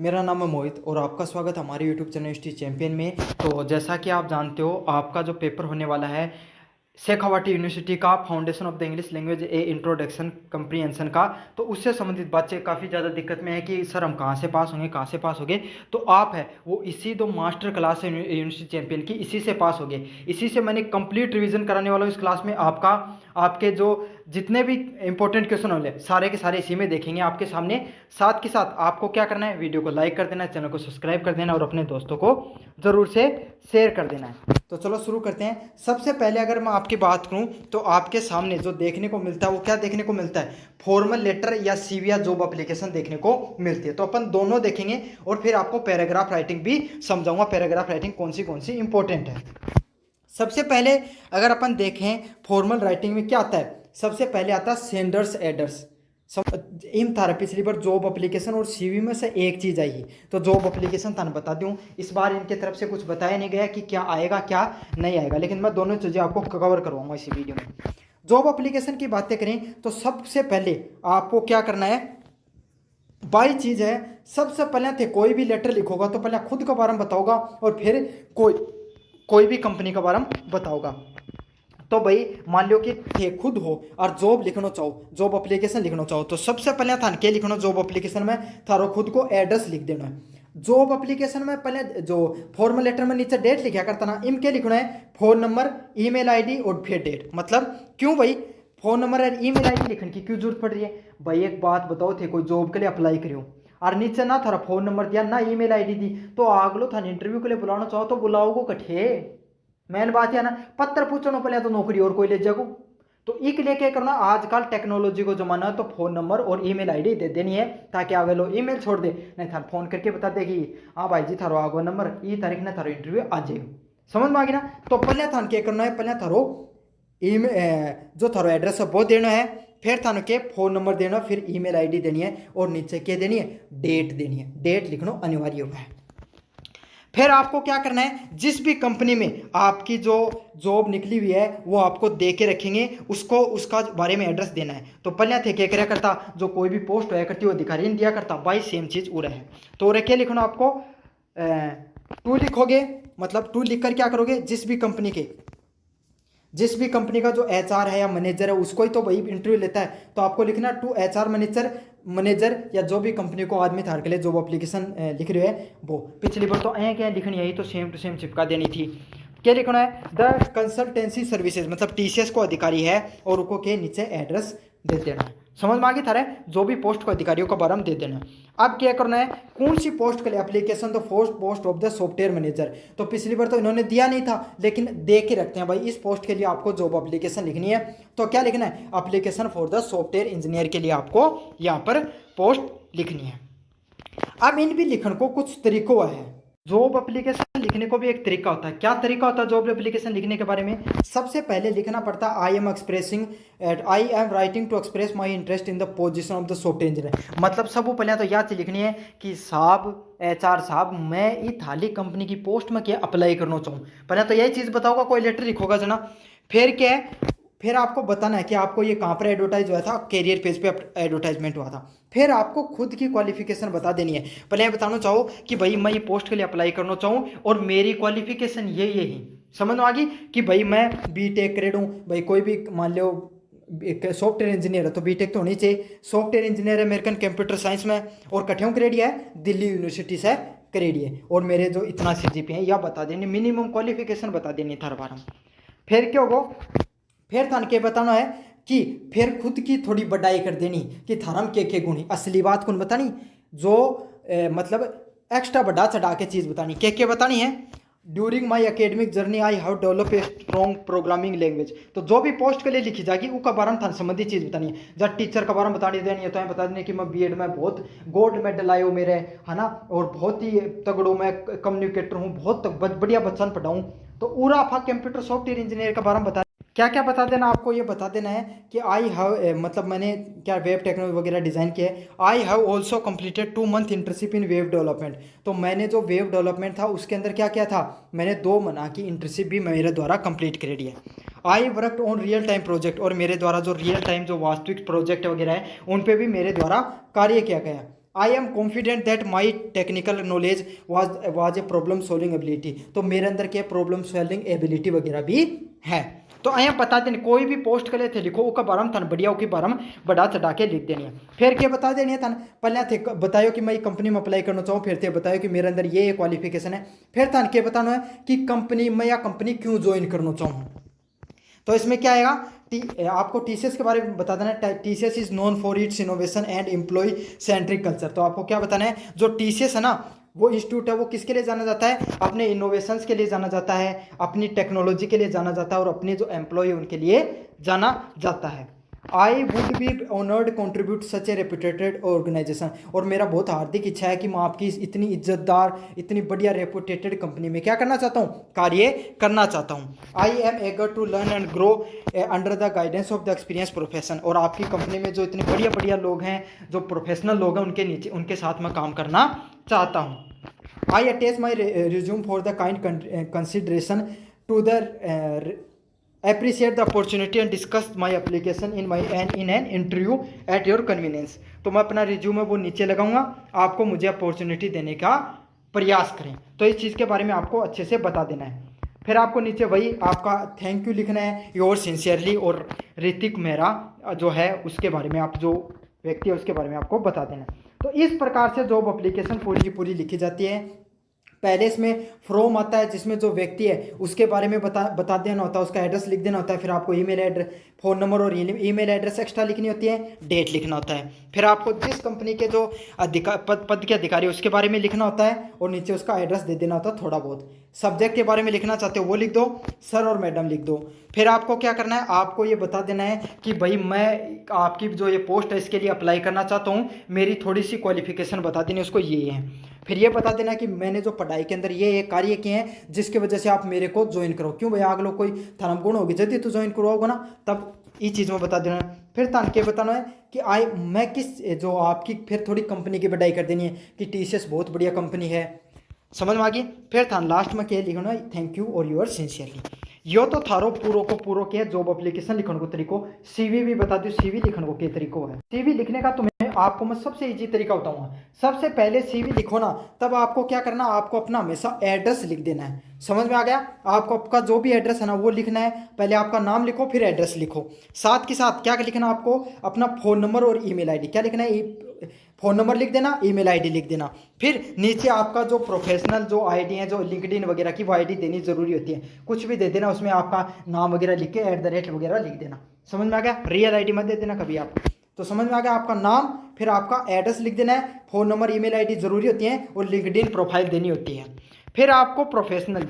मेरा नाम है मोहित और आपका स्वागत है हमारे यूट्यूब चैनल हिस्ट्री चैंपियन में। तो जैसा कि आप जानते हो, आपका जो पेपर होने वाला है शेखावाटी यूनिवर्सिटी का foundation of the English language A introduction comprehension का, तो उससे संबंधित बच्चे काफ़ी ज़्यादा दिक्कत में है कि सर हम कहाँ से पास होंगे, कहाँ से पास होंगे। तो आप है वो इसी दो मास्टर क्लास है यूनिवर्सिटी चैंपियन की, इसी से पास होंगे। इसी से मैंने कंप्लीट रिवीजन कराने वाला हूँ इस क्लास में। आपके जो जितने भी इंपॉर्टेंट क्वेश्चन होंगे सारे के सारे इसी में देखेंगे आपके सामने। साथ के साथ आपको क्या करना है, वीडियो को लाइक कर देना है, चैनल को सब्सक्राइब कर देना और अपने दोस्तों को ज़रूर से शेयर कर देना है। तो चलो शुरू करते हैं। सबसे पहले अगर मैं आपकी बात करूं तो आपके सामने जो देखने को मिलता है वो क्या देखने को मिलता है, फॉर्मल लेटर या सीवी या जॉब एप्लीकेशन देखने को मिलती है। तो अपन दोनों देखेंगे और फिर आपको पैराग्राफ राइटिंग भी समझाऊंगा, पैराग्राफ राइटिंग कौन सी इंपॉर्टेंट है। सबसे पहले अगर अपन देखें फॉर्मल राइटिंग में क्या आता है, सबसे पहले आता है सेंडर्स एडर्स। इन थारा पिछली बार जॉब एप्लीकेशन और सीवी में से एक चीज़ आई, तो जॉब एप्लीकेशन थाने बता दूं। इस बार इनके तरफ से कुछ बताया नहीं गया कि क्या आएगा क्या नहीं आएगा, लेकिन मैं दोनों चीज़ें आपको कवर करवाऊंगा इसी वीडियो में। जॉब एप्लीकेशन की बातें करें तो सबसे पहले आपको क्या करना है, बाई चीज़ है। सबसे पहले थे कोई भी लेटर लिखोगा तो पहले खुद के बारे में बताओगा और फिर कोई भी कंपनी के बारे में बताओगा। तो भाई मान लो कि थे खुद हो और जॉब लिखना चाहो, जॉब एप्लीकेशन लिखना चाहो, तो सबसे पहले थान के लिखना जॉब एप्लीकेशन में थारो खुद को एड्रेस लिख देना है। जॉब एप्लीकेशन में पहले जो फॉर्मल लेटर में नीचे डेट लिखा करता ना, इनके लिखना है फ़ोन नंबर, ईमेल आईडी और फिर डेट। मतलब क्यों भाई फ़ोन नंबर और ईमेल आईडी लिखने की क्यों जरूरत पड़ रही है भाई? एक बात बताओ, थे कोई जॉब के लिए अप्लाई करियो और नीचे ना थारा फ़ोन नंबर दिया ना ईमेल आईडी दी, तो आगलो थाने इंटरव्यू के लिए बुलाना चाहो तो बुलाओगो कठे? मेन बात है ना, पत्थर पूछो पहले तो नौकरी और कोई ले जाओ। तो एक लिए क्या करना, आजकल टेक्नोलॉजी को जमाना है, तो फोन नंबर और ईमेल आईडी दे देनी है ताकि आगे लो ईमेल छोड़ दे, नहीं था फोन करके बता दे कि हाँ भाई जी थारो आगो नंबर ई तारीख ना थारो इंटरव्यू आ जाएगा। समझ में आ गई ना? तो पहले थान क्या करना है, पहले थारो ईमेल जो थारो एड्रेस है वो देना है, फिर थानो के फोन नंबर देना, फिर ईमेल आईडी देनी है और नीचे क्या देनी है, डेट देनी है। डेट लिखना अनिवार्य होगा है। फिर आपको क्या करना है, जिस भी कंपनी में आपकी जो जॉब निकली हुई है वो आपको दे के रखेंगे, उसको उसका बारे में एड्रेस देना है। तो पहले थे क्या करा करता, जो कोई भी पोस्ट होया करती वो अधिकारी ने दिया करता, भाई सेम चीज़ उड़ा है। तो और क्या लिखना आपको, टू लिखोगे, मतलब टू लिख कर क्या करोगे, जिस भी कंपनी का जो एचआर है या मैनेजर है उसको ही तो वही इंटरव्यू लेता है, तो आपको लिखना टू एचआर मैनेजर या जो भी कंपनी को आदमी थार के लिए जॉब एप्लीकेशन लिख रहे हैं वो। पिछली बार तो क्या लिखनी है, तो सेम टू सेम चिपका देनी थी। क्या लिखना है, द कंसल्टेंसी सर्विसेज, मतलब टीसीएस को अधिकारी है और उनको के नीचे एड्रेस दे देना है। समझ में आ गई थारे, जो भी पोस्ट को अधिकारियों का बारे में दे देना है। अब क्या करना है, कौन सी पोस्ट के लिए एप्लीकेशन, तो post of the software manager. तो पिछली बार तो इन्होंने दिया नहीं था, लेकिन दे के रखते हैं भाई, इस पोस्ट के लिए आपको जॉब एप्लीकेशन लिखनी है। तो क्या लिखना है, application for the software engineer के लिए आपको यहाँ पर पोस्ट लिखनी है। अब इन भी लिखने को कुछ तरीकों है। जॉब एप्लीकेशन लिखने को भी एक तरीका होता है। क्या तरीका होता है जॉब एप्लीकेशन लिखने के बारे में? सबसे पहले लिखना पड़ता है I am writing to express my interest in the position of the software engineer. मतलब सब पहले तो यह चीज लिखनी है कि साहब एचआर साहब, मैं ये थाली कंपनी की पोस्ट में क्या अप्लाई करना चाहूँ। पहले तो यही चीज़ बताओगा, कोई लेटर लिखोगा जना। फिर क्या है, फिर आपको बताना है कि आपको ये कहाँ पर एडवर्टाइज हुआ था, कैरियर पेज पे एडवर्टाइजमेंट हुआ था। फिर आपको खुद की क्वालिफिकेशन बता देनी है। पहले बताना चाहो कि भाई मैं ये पोस्ट के लिए अप्लाई करना चाहूँ और मेरी क्वालिफिकेशन यही समझ में आ गई कि भाई मैं बीटेक ग्रेड हूँ। भाई कोई भी मान लो एक सॉफ्टवेयर इंजीनियर है तो बीटेक तो होनी चाहिए। सॉफ्टवेयर इंजीनियर है अमेरिकन कंप्यूटर साइंस में और कठियों ग्रेड है दिल्ली यूनिवर्सिटी से ग्रेड है, और मेरे जो इतना सीजीपी है यह बता देनी, मिनिमम क्वालिफिकेशन बता देनी थार बार। फिर क्या होगा, फिर थान के बताना है कि फिर खुद की थोड़ी बढ़ाई कर देनी कि थारम के गुणी, असली बात कौन बतानी, जो मतलब एक्स्ट्रा बढ़ा चढ़ा के चीज़ बतानी। के बतानी है, during my academic journey I have develop a strong programming language. तो जो भी पोस्ट के लिए लिखी जाएगी उसका बारे में थान संबंधी चीज़ बतानी है। जब टीचर का बारे में बतानी देनी है तो बता देनी कि मैं बीएड में बहुत गोल्ड मेडल आयो मेरे, है ना, और बहुत ही तगड़ो मैं कम्युनिकेटर हूँ, बहुत बढ़िया बच्चन पढ़ाऊँ। तो पूरा आपका कंप्यूटर सॉफ्टवेयर इंजीनियर के बारे में बता क्या क्या बता देना, आपको ये बता देना है कि आई हैव, मतलब मैंने क्या वेब टेक्नोलॉजी वगैरह डिज़ाइन किया है। I have also completed 2 month internship in web development. तो मैंने जो वेब डेवलपमेंट था उसके अंदर क्या क्या था, मैंने 2 महीने की इंटर्नशिप भी मेरे द्वारा कंप्लीट कर दी है। I worked on real time project, और मेरे द्वारा जो रियल टाइम जो वास्तविक प्रोजेक्ट वगैरह है उन पर भी मेरे द्वारा कार्य किया गया। I am confident that my technical knowledge was a problem solving ability. तो मेरे अंदर क्या प्रॉब्लम सॉल्विंग एबिलिटी वगैरह भी है। तो અહીંયા बता देने कोई भी पोस्ट करे थे लिखो उसका बारे में थन बढ़िया उसके बारे में बढ़ा चढ़ा के लिख देनी है। फिर क्या बता देनी है थन पहले थे बतायो कि मैं कंपनी में अप्लाई करना चाहूँ, फिर थे बतायो कि मेरे अंदर ये क्वालिफिकेशन है, फिर थन क्या बताना है कि कंपनी में या कंपनी क्यों ज्वाइन करना चाहूँ। तो इसमें क्या आएगा आपको टीसीएस के बारे में बता देना है। TCS is known for its innovation and employee centric culture. तो आपको क्या बताना है जो टीसीएस है ना वो इंस्टीट्यूट है वो किसके लिए जाना जाता है, अपने इनोवेशंस के लिए जाना जाता है, अपनी टेक्नोलॉजी के लिए जाना जाता है और अपने जो एम्प्लॉय उनके लिए जाना जाता है। I would be honoured contribute such a reputed organisation. और मेरा बहुत हार्दिक इच्छा है कि मैं आपकी इतनी इज्जतदार इतनी बढ़िया रेपुटेटेड कंपनी में क्या करना चाहता हूँ, कार्य करना चाहता हूँ। I am eager to learn and grow under the guidance of the experience profession. और आपकी कंपनी में जो इतने बढ़िया बढ़िया लोग हैं जो प्रोफेशनल लोग हैं उनके नीचे उनके साथ मैं काम करना चाहता हूँ। I attach my resume for the kind consideration to the appreciate the opportunity and discuss my application in an interview at your convenience। तो मैं अपना रिज्यूम है वो नीचे लगाऊंगा, आपको मुझे अपॉर्चुनिटी देने का प्रयास करें। तो इस चीज़ के बारे में आपको अच्छे से बता देना है। फिर आपको नीचे वही आपका थैंक यू लिखना है, योर सिंसियरली, और ऋतिक मेहरा जो है उसके बारे में आप जो व्यक्ति है उसके बारे में आपको बता देना है। तो इस प्रकार से जॉब एप्लीकेशन पूरी की पूरी लिखी जाती है। पहले इसमें फ्रॉम आता है जिसमें जो व्यक्ति है उसके बारे में बता देना होता है, उसका एड्रेस लिख देना होता है। फिर आपको ईमेल एड्रेस, फ़ोन नंबर और ईमेल एड्रेस एक्स्ट्रा लिखनी होती है, डेट लिखना होता है। फिर आपको जिस कंपनी के जो पद के अधिकारी उसके बारे में लिखना होता है और नीचे उसका एड्रेस दे देना होता है थोड़ा बहुत। सब्जेक्ट के बारे में लिखना चाहते हो वो लिख दो, सर और मैडम लिख दो। फिर आपको क्या करना है, आपको ये बता देना है कि भाई मैं आपकी जो ये पोस्ट है इसके लिए अप्लाई करना चाहता हूँ, मेरी थोड़ी सी क्वालिफिकेशन बता देनी उसको ये है। फिर ये बता देना कि मैंने जो पढ़ाई के अंदर ये कार्य किए हैं जिसकी वजह से आप मेरे को ज्वाइन करो। क्यों भाई आग लोग कोई थाना गुण होगी जल्दी तो ज्वाइन करवाओगे ना, तब ये चीज़ में बता देना है। फिर तान के बताना है कि मैं किस जो आपकी फिर थोड़ी कंपनी की बढ़ाई कर देनी है कि टीसीएस बहुत बढ़िया कंपनी है, समझ में आ गई। फिर था लास्ट में क्या लिखना है, थैंक यू और यूर सिंसियरली। यो तो थारो पूरो के जॉब एप्लीकेशन लिखने को तरीको। सीवी भी बता दो सीवी लिखने को क्या तरीको है। सीवी लिखने का तुम्हें आपको मैं सबसे इजी तरीका बताऊंगा। सबसे पहले सीवी लिखो ना, तब आपको क्या करना, आपको अपना हमेशा एड्रेस लिख देना है। समझ में आ गया, आपको आपका जो भी एड्रेस है ना वो लिखना है। पहले आपका नाम लिखो फिर एड्रेस लिखो, साथ के साथ क्या लिखना आपको, अपना फ़ोन नंबर और ईमेल आईडी। क्या लिखना है, फ़ोन नंबर लिख देना, ईमेल आईडी लिख देना। फिर नीचे आपका जो प्रोफेशनल जो आईडी है जो लिंक्डइन वगैरह की वो आईडी देनी ज़रूरी होती है। कुछ भी दे देना, उसमें आपका नाम वगैरह लिख के @ वगैरह लिख देना। समझ में आ गया, रियल आईडी मत दे देना कभी आप। तो समझ में आ गया, आपका नाम फिर आपका एड्रेस लिख देना है, फ़ोन नंबर ईमेल आईडी ज़रूरी होती है और लिंक्डइन प्रोफाइल देनी होती है। फिर आपको प्रोफेशनल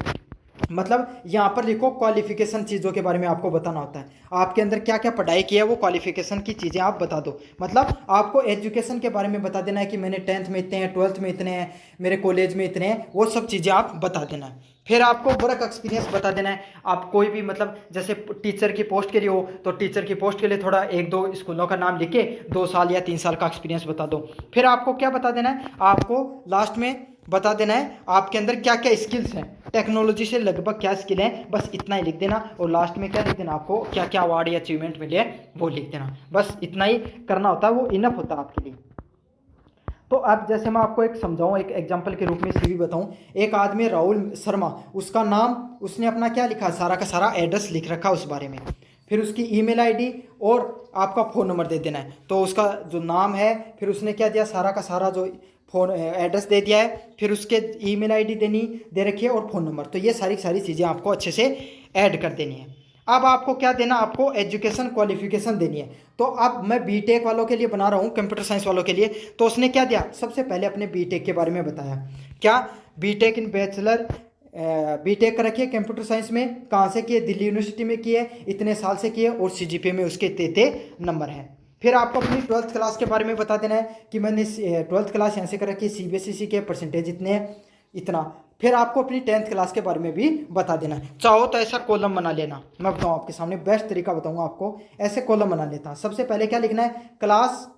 मतलब यहाँ पर लिखो क्वालिफिकेशन चीज़ों के बारे में आपको बताना होता है। आपके अंदर क्या क्या पढ़ाई की है वो क्वालिफिकेशन की चीज़ें आप बता दो। मतलब आपको एजुकेशन के बारे में बता देना है कि मैंने 10th में इतने हैं, 12th में इतने हैं, मेरे कॉलेज में इतने हैं, वो सब चीज़ें आप बता देना है। फिर आपको वर्क एक्सपीरियंस बता देना है। आप कोई भी मतलब जैसे टीचर की पोस्ट के लिए हो तो टीचर की पोस्ट के लिए थोड़ा 1-2 स्कूलों का नाम लिख के 2 साल या 3 साल का एक्सपीरियंस बता दो। फिर आपको क्या बता देना है, आपको लास्ट में बता देना है आपके अंदर क्या क्या स्किल्स हैं, टेक्नोलॉजी से लगभग क्या स्किल है, बस इतना ही लिख देना। और लास्ट में क्या लिख देना, आपको क्या क्या अवार्ड या अचीवमेंट मिले हैं वो लिख देना। बस इतना ही करना होता है, वो इनफ होता है आपके लिए। तो अब जैसे मैं आपको एक समझाऊं, एक एग्जांपल के रूप में सीवी बताऊं। एक आदमी राहुल शर्मा, उसका नाम, उसने अपना क्या लिखा, सारा का सारा एड्रेस लिख रखा उस बारे में। फिर उसकी ईमेल आईडी और आपका फ़ोन नंबर दे देना है। तो उसका जो नाम है फिर उसने क्या दिया, सारा का सारा जो फ़ोन एड्रेस दे दिया है, फिर उसके ईमेल आईडी दे रखी है और फ़ोन नंबर। तो ये सारी चीज़ें आपको अच्छे से ऐड कर देनी है। अब आपको क्या देना, आपको एजुकेशन क्वालिफिकेशन देनी है। तो अब मैं बीटेक वालों के लिए बना रहा हूँ, कंप्यूटर साइंस वालों के लिए। तो उसने क्या दिया, सबसे पहले अपने बीटेक के बारे में बताया। क्या, बीटेक इन बैचलर, बीटेक कर रखी है कंप्यूटर साइंस में, कहाँ से किए, दिल्ली यूनिवर्सिटी में किए, इतने साल से किए और सीजीपीए में उसके इतने नंबर हैं। फिर आपको अपनी 12th क्लास के बारे में बता देना है कि मैंने 12th क्लास यहाँ से कर रखी है, सीबीएसई के परसेंटेज इतने हैं, इतना। फिर आपको अपनी 10th क्लास के बारे में भी बता देना है। चाहो तो ऐसा कॉलम बना लेना, मैं बताऊँ आपके सामने बेस्ट तरीका बताऊँगा आपको। ऐसे कॉलम बना लेता हूँ। सबसे पहले क्या लिखना है, क्लास,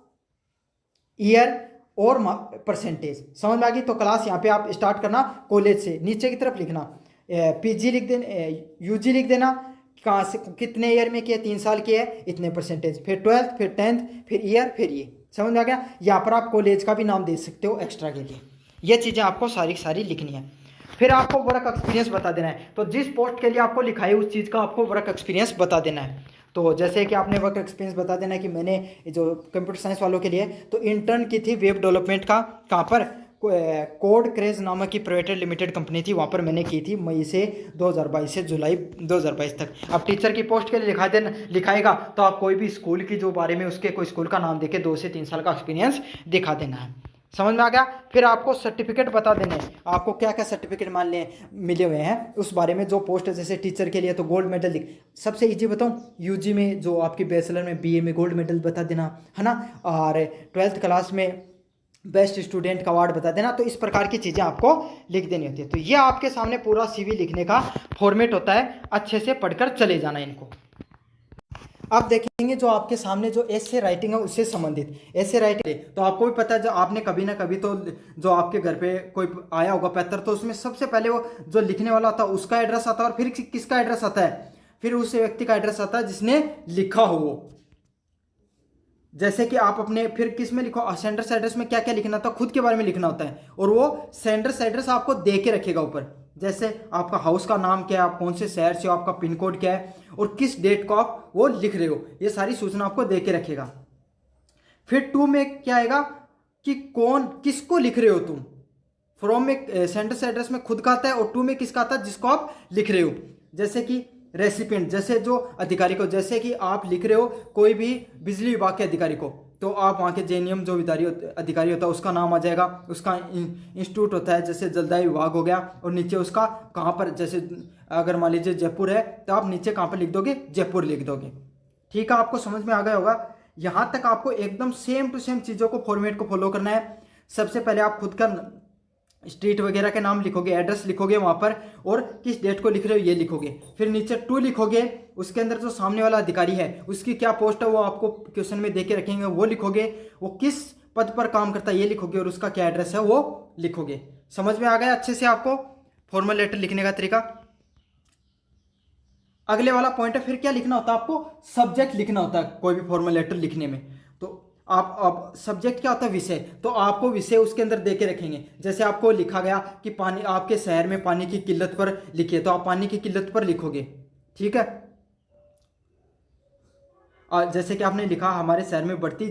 ईयर और परसेंटेज। समझ में आ गई। तो क्लास यहाँ पे आप स्टार्ट करना कॉलेज से, नीचे की तरफ लिखना पीजी लिख देना, यूजी लिख देना, कहाँ से कितने ईयर में किया, 3 साल की है, इतने परसेंटेज। फिर 12th, फिर 10th, फिर ईयर, फिर ये समझ में आ गया। यहाँ पर आप कॉलेज का भी नाम दे सकते हो एक्स्ट्रा के लिए। ये चीज़ें आपको सारी सारी लिखनी है। फिर आपको वर्क एक्सपीरियंस बता देना है। तो जिस पोस्ट के लिए आपको लिखा है उस चीज़ का आपको वर्क एक्सपीरियंस बता देना है। तो जैसे कि आपने वर्क एक्सपीरियंस बता देना है कि मैंने जो कंप्यूटर साइंस वालों के लिए तो इंटर्न की थी वेब डेवलपमेंट का, कहाँ पर, कोड क्रेज नामक की प्राइवेट लिमिटेड कंपनी थी, वहाँ पर मैंने की थी मई से 2022 से जुलाई 2022 तक। अब टीचर की पोस्ट के लिए लिखाएगा तो आप कोई भी स्कूल की जो बारे में उसके कोई स्कूल का नाम देके 2 से 3 साल का एक्सपीरियंस दिखा देना है। समझ में आ गया। फिर आपको सर्टिफिकेट बता देने हैं, आपको क्या क्या सर्टिफिकेट मान लें मिले हुए हैं उस बारे में। जो पोस्ट है जैसे टीचर के लिए तो गोल्ड मेडल दिख, सबसे इजी बताऊं, यूजी में जो आपकी बैचलर में बीए में गोल्ड मेडल बता देना है ना, और 12th क्लास में बेस्ट स्टूडेंट का अवार्ड बता देना। तो इस प्रकार की चीज़ें आपको लिख देनी होती है। तो ये आपके सामने पूरा सीवी लिखने का फॉर्मेट होता है, अच्छे से पढ़कर चले जाना इनको। अब देखेंगे जो आपके सामने जो एसे राइटिंग है उससे संबंधित एसे राइटिंग, तो आपको भी पता है जो आपने कभी ना कभी तो जो आपके घर पे कोई आया होगा पैतर, तो उसमें सबसे पहले वो जो लिखने वाला होता है उसका एड्रेस आता है, और फिर किसका एड्रेस आता है, फिर उस व्यक्ति का एड्रेस आता है जिसने लिखा हो वो। जैसे कि आप अपने फिर किस में लिखो, सेंडर्स एड्रेस में क्या क्या लिखना होता है, खुद के बारे में लिखना होता है, और वो सेंडर्स एड्रेस आपको दे के रखेगा ऊपर। जैसे आपका हाउस का नाम क्या है, आप कौन से शहर से हो, आपका पिन कोड क्या है, और किस डेट को आप वो लिख रहे हो, ये सारी सूचना आपको दे के रखेगा। फिर 2 में क्या आएगा कि कौन किसको लिख रहे हो तुम। फ्रॉम में सेंडर्स एड्रेस में खुद का आता है, और 2 में किसका आता है, जिसको आप लिख रहे हो। जैसे कि रेसिपिएंट, जैसे जो अधिकारी को, जैसे कि आप लिख रहे हो कोई भी बिजली विभाग के अधिकारी को, तो आप वहाँ के जेएनएम जो अधिकारी होता है उसका नाम आ जाएगा, उसका इंस्टीट्यूट होता है जैसे जलदायु विभाग हो गया, और नीचे उसका कहाँ पर, जैसे अगर मान लीजिए जयपुर है तो आप नीचे कहाँ पर लिख दोगे, जयपुर लिख दोगे। ठीक है, आपको समझ में आ गया होगा। यहाँ तक आपको एकदम सेम टू सेम चीज़ों को फॉर्मेट को फॉलो करना है। सबसे पहले आप खुद का स्ट्रीट वगैरह के नाम लिखोगे, एड्रेस लिखोगे वहाँ पर, और किस डेट को लिख रहे हो ये लिखोगे। फिर नीचे 2 लिखोगे, उसके अंदर जो सामने वाला अधिकारी है उसकी क्या पोस्ट है वो आपको क्वेश्चन में दे के रखेंगे, वो लिखोगे। वो किस पद पर काम करता है ये लिखोगे, और उसका क्या एड्रेस है वो लिखोगे। समझ में आ गया अच्छे से आपको फॉर्मल लेटर लिखने का तरीका। अगले वाला पॉइंट है, फिर क्या लिखना होता है आपको, सब्जेक्ट लिखना होता है कोई भी फॉर्मल लेटर लिखने में। तो आप अब सब्जेक्ट क्या होता है, विषय, तो आपको विषय उसके अंदर दे के रखेंगे। जैसे आपको लिखा गया कि पानी, आपके शहर में पानी की किल्लत पर लिखिए, तो आप पानी की किल्लत पर लिखोगे। ठीक है, और जैसे कि आपने लिखा हमारे शहर में बढ़ती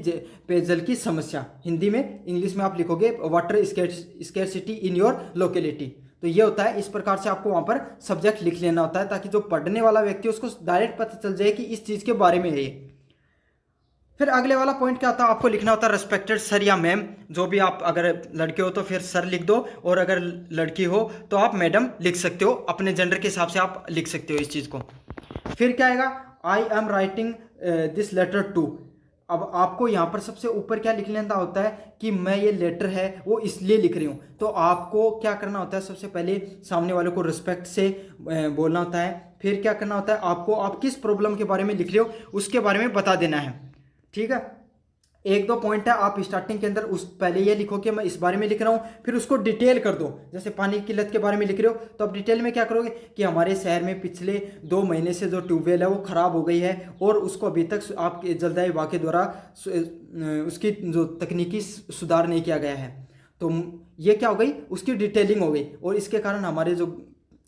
पेयजल की समस्या, हिंदी में, इंग्लिश में आप लिखोगे water scarcity in your locality. तो ये होता है, इस प्रकार से आपको वहाँ पर सब्जेक्ट लिख लेना होता है, ताकि जो पढ़ने वाला व्यक्ति उसको डायरेक्ट पता चल जाए कि इस चीज़ के बारे में है ये। फिर अगले वाला पॉइंट क्या होता है, आपको लिखना होता है रेस्पेक्टेड सर या मैम, जो भी आप, अगर लड़के हो तो फिर सर लिख दो, और अगर लड़की हो तो आप मैडम लिख सकते हो, अपने जेंडर के हिसाब से आप लिख सकते हो इस चीज़ को। फिर क्या आएगा, I am writing this letter to. अब आपको यहाँ पर सबसे ऊपर क्या लिख लेना होता है कि मैं ये लेटर है वो इसलिए लिख रही हूँ। तो आपको क्या करना होता है, सबसे पहले सामने वाले को रिस्पेक्ट से बोलना होता है। फिर क्या करना होता है, आपको आप किस प्रॉब्लम के बारे में लिख रहे हो उसके बारे में बता देना है। ठीक है, 1-2 पॉइंट है, आप स्टार्टिंग के अंदर उस पहले ये लिखो कि मैं इस बारे में लिख रहा हूँ, फिर उसको डिटेल कर दो। जैसे पानी की किल्लत के बारे में लिख रहे हो तो आप डिटेल में क्या करोगे कि हमारे शहर में पिछले 2 महीने से जो ट्यूबवेल है वो ख़राब हो गई है, और उसको अभी तक आपके जलदायु विभाग के द्वारा उसकी जो तकनीकी सुधार नहीं किया गया है। तो ये क्या हो गई, उसकी डिटेलिंग हो गई, और इसके कारण हमारे जो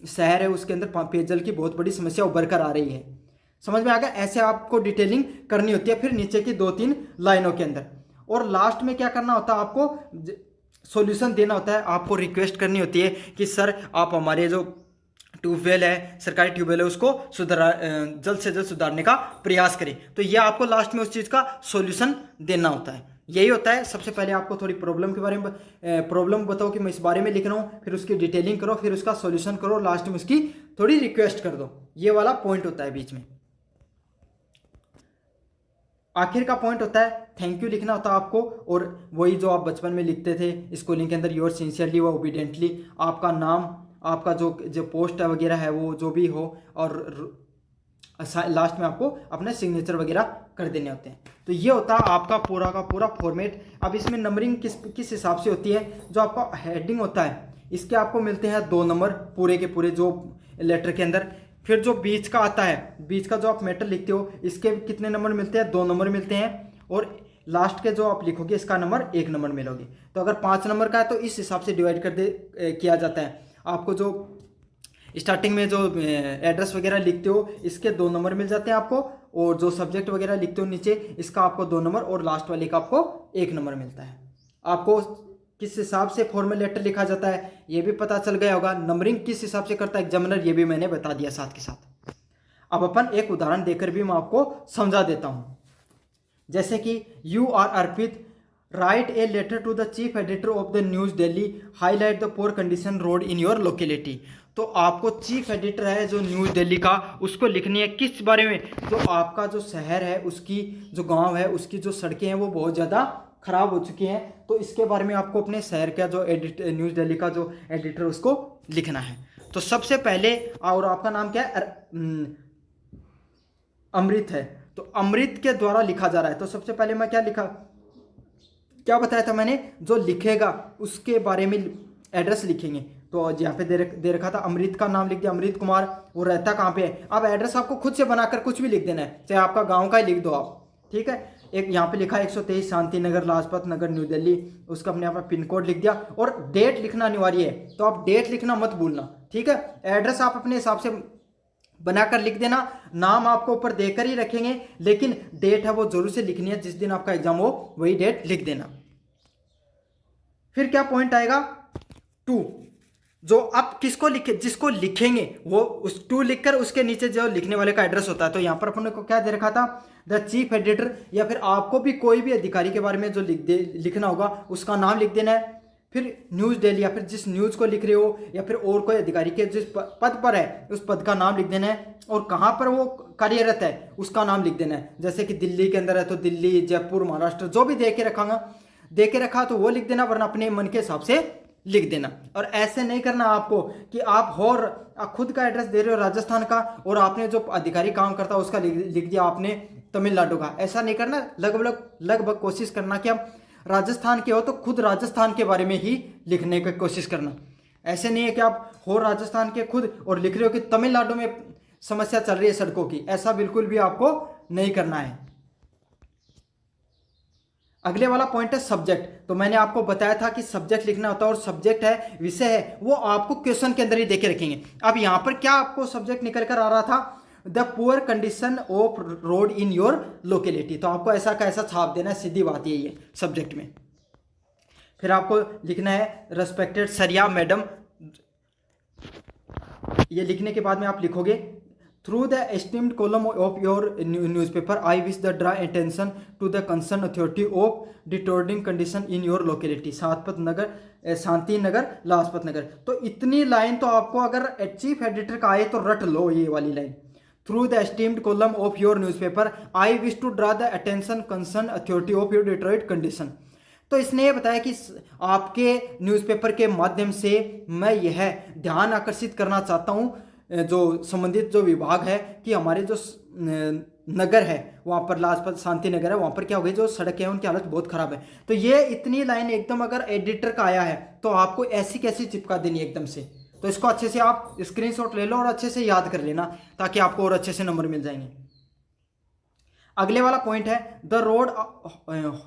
शहर है उसके अंदर पेयजल की बहुत बड़ी समस्या उभर कर आ रही है। समझ में आ गया, ऐसे आपको डिटेलिंग करनी होती है। फिर नीचे की 2-3 लाइनों के अंदर, और लास्ट में क्या करना होता है, आपको सॉल्यूशन देना होता है। आपको रिक्वेस्ट करनी होती है कि सर आप हमारे जो ट्यूबवेल है, सरकारी ट्यूबवेल है, उसको जल्द से जल्द सुधारने का प्रयास करें। तो ये आपको लास्ट में उस चीज़ का सॉल्यूशन देना होता है। यही होता है, सबसे पहले आपको थोड़ी प्रॉब्लम के बारे में प्रॉब्लम बताओ कि मैं इस बारे में लिख रहा हूँ, फिर उसकी डिटेलिंग करो, फिर उसका सॉल्यूशन करो, लास्ट में उसकी थोड़ी रिक्वेस्ट कर दो। ये वाला पॉइंट होता है बीच में। आखिर का पॉइंट होता है थैंक यू लिखना होता है आपको, और वही जो आप बचपन में लिखते थे स्कूलिंग के अंदर, योर सिंसियरली व ओबीडियंटली, आपका नाम, आपका जो पोस्ट वगैरह है वो जो भी हो, और लास्ट में आपको अपने सिग्नेचर वगैरह कर देने होते हैं। तो ये होता है आपका पूरा का पूरा फॉर्मेट। अब इसमें नंबरिंग किस हिसाब से होती है, जो आपका हेडिंग होता है इसके आपको मिलते हैं 2 नंबर पूरे के पूरे जो लेटर के अंदर। फिर जो बीच का आता है, बीच का जो आप मैटर लिखते हो इसके कितने नंबर मिलते हैं, 2 नंबर मिलते हैं। और लास्ट के जो आप लिखोगे इसका नंबर 1 नंबर मिलोगे। तो अगर 5 नंबर का है तो इस हिसाब से डिवाइड कर दे किया जाता है। आपको जो स्टार्टिंग में जो एड्रेस वगैरह लिखते हो इसके 2 नंबर मिल जाते हैं आपको, और जो सब्जेक्ट वगैरह लिखते हो नीचे इसका आपको 2 नंबर, और लास्ट वाले का आपको 1 नंबर मिलता है। आपको किस हिसाब से फॉर्मल लेटर लिखा जाता है ये भी पता चल गया होगा। नंबरिंग किस हिसाब से करता है एग्जामिनर ये भी मैंने बता दिया साथ के साथ। अब अपन एक उदाहरण देकर भी मैं आपको समझा देता हूँ। जैसे कि you are Arpit, write a letter to the chief editor of the news Delhi, highlight the poor condition road in your locality. तो आपको चीफ एडिटर है जो न्यूज़ दिल्ली का, उसको लिखनी है किस बारे में, जो आपका जो शहर है उसकी जो गांव है उसकी जो सड़कें हैं वो बहुत ज़्यादा ख़राब हो चुकी हैं। तो इसके बारे में आपको अपने शहर का जो न्यूज़ दिल्ली का जो एडिटर उसको लिखना है। तो सबसे पहले, और आपका नाम क्या है, अमृत है, तो अमृत के द्वारा लिखा जा रहा है। तो सबसे पहले मैं क्या बताया था मैंने, जो लिखेगा उसके बारे में एड्रेस लिखेंगे। तो यहाँ पे दे रखा था अमृत का नाम लिख दिया, अमृत कुमार, वो रहता कहाँ पे है। अब एड्रेस आपको खुद से बनाकर कुछ भी लिख देना है, चाहे आपका गांव का ही लिख दो आप, ठीक है। एक यहाँ पे लिखा है 123 शांति नगर, लाजपत नगर, न्यू दिल्ली, उसका अपने आप में पिन कोड लिख दिया, और डेट लिखना अनिवार्य है। तो आप डेट लिखना मत भूलना, ठीक है। एड्रेस आप अपने हिसाब से बनाकर लिख देना, नाम आपको ऊपर देकर ही रखेंगे, लेकिन डेट है वो जरूर से लिखनी है, जिस दिन आपका एग्जाम हो वही डेट लिख देना। फिर क्या पॉइंट आएगा, 2, जो आप किसको लिखे, जिसको लिखेंगे वो उस 2 लिखकर उसके नीचे जो लिखने वाले का एड्रेस होता है। तो यहाँ पर अपने को क्या दे रखा था, द चीफ एडिटर, या फिर आपको भी कोई भी अधिकारी के बारे में जो लिखना होगा उसका नाम लिख देना है। फिर न्यूज़ डेली, या फिर जिस न्यूज़ को लिख रहे हो, या फिर और कोई अधिकारी के जिस पद पर है उस पद का नाम लिख देना है, और कहाँ पर वो कार्यरत है उसका नाम लिख देना है। जैसे कि दिल्ली के अंदर है तो दिल्ली, जयपुर, महाराष्ट्र, जो भी दे के रखा तो वो लिख देना, वरना अपने मन के हिसाब से लिख देना। और ऐसे नहीं करना आपको कि आप खुद का एड्रेस दे रहे हो राजस्थान का, और आपने जो अधिकारी काम करता है उसका लिख दिया आपने तमिलनाडु का। ऐसा नहीं करना, लगभग कोशिश करना कि आप राजस्थान के हो तो खुद राजस्थान के बारे में ही लिखने की कोशिश करना। ऐसे नहीं है कि आप हो राजस्थान के खुद और लिख रहे हो कि तमिलनाडु में समस्या चल रही है सड़कों की, ऐसा बिल्कुल भी आपको नहीं करना है। अगले वाला पॉइंट है सब्जेक्ट। तो मैंने आपको बताया था कि सब्जेक्ट लिखना होता है, और सब्जेक्ट है, विषय है, वो आपको क्वेश्चन के अंदर ही देके रखेंगे। अब यहाँ पर क्या आपको सब्जेक्ट निकल कर आ रहा था, the poor condition of road in your locality. तो आपको ऐसा का ऐसा छाप देना है, सीधी बात यही है सब्जेक्ट में। फिर आपको लिखना है रेस्पेक्टेड सरिया मैडम। ये लिखने के बाद में आप लिखोगे, through the esteemed column of your newspaper I wish the draw attention to the concern authority of deteriorating condition in your locality, Shanti Nagar, Lajpat Nagar. तो इतनी लाइन तो आपको अगर चीफ एडिटर का आए तो रट लो ये वाली line, through the esteemed column of your newspaper I wish to draw the attention concern authority of your deteriorated condition. तो इसने ये बताया कि आपके न्यूज़पेपर के माध्यम से मैं यह ध्यान आकर्षित करना चाहता हूँ जो संबंधित जो विभाग है कि हमारे जो नगर है वहाँ पर, लाजपत शांति नगर है, वहाँ पर क्या हो गई, जो सड़कें हैं उनकी हालत बहुत ख़राब है। तो ये इतनी लाइन एकदम अगर एडिटर का आया है तो आपको ऐसी कैसी चिपका देनी एकदम से। तो इसको अच्छे से आप स्क्रीनशॉट ले लो और अच्छे से याद कर लेना, ताकि आपको और अच्छे से नंबर मिल जाएंगे। अगले वाला पॉइंट है the road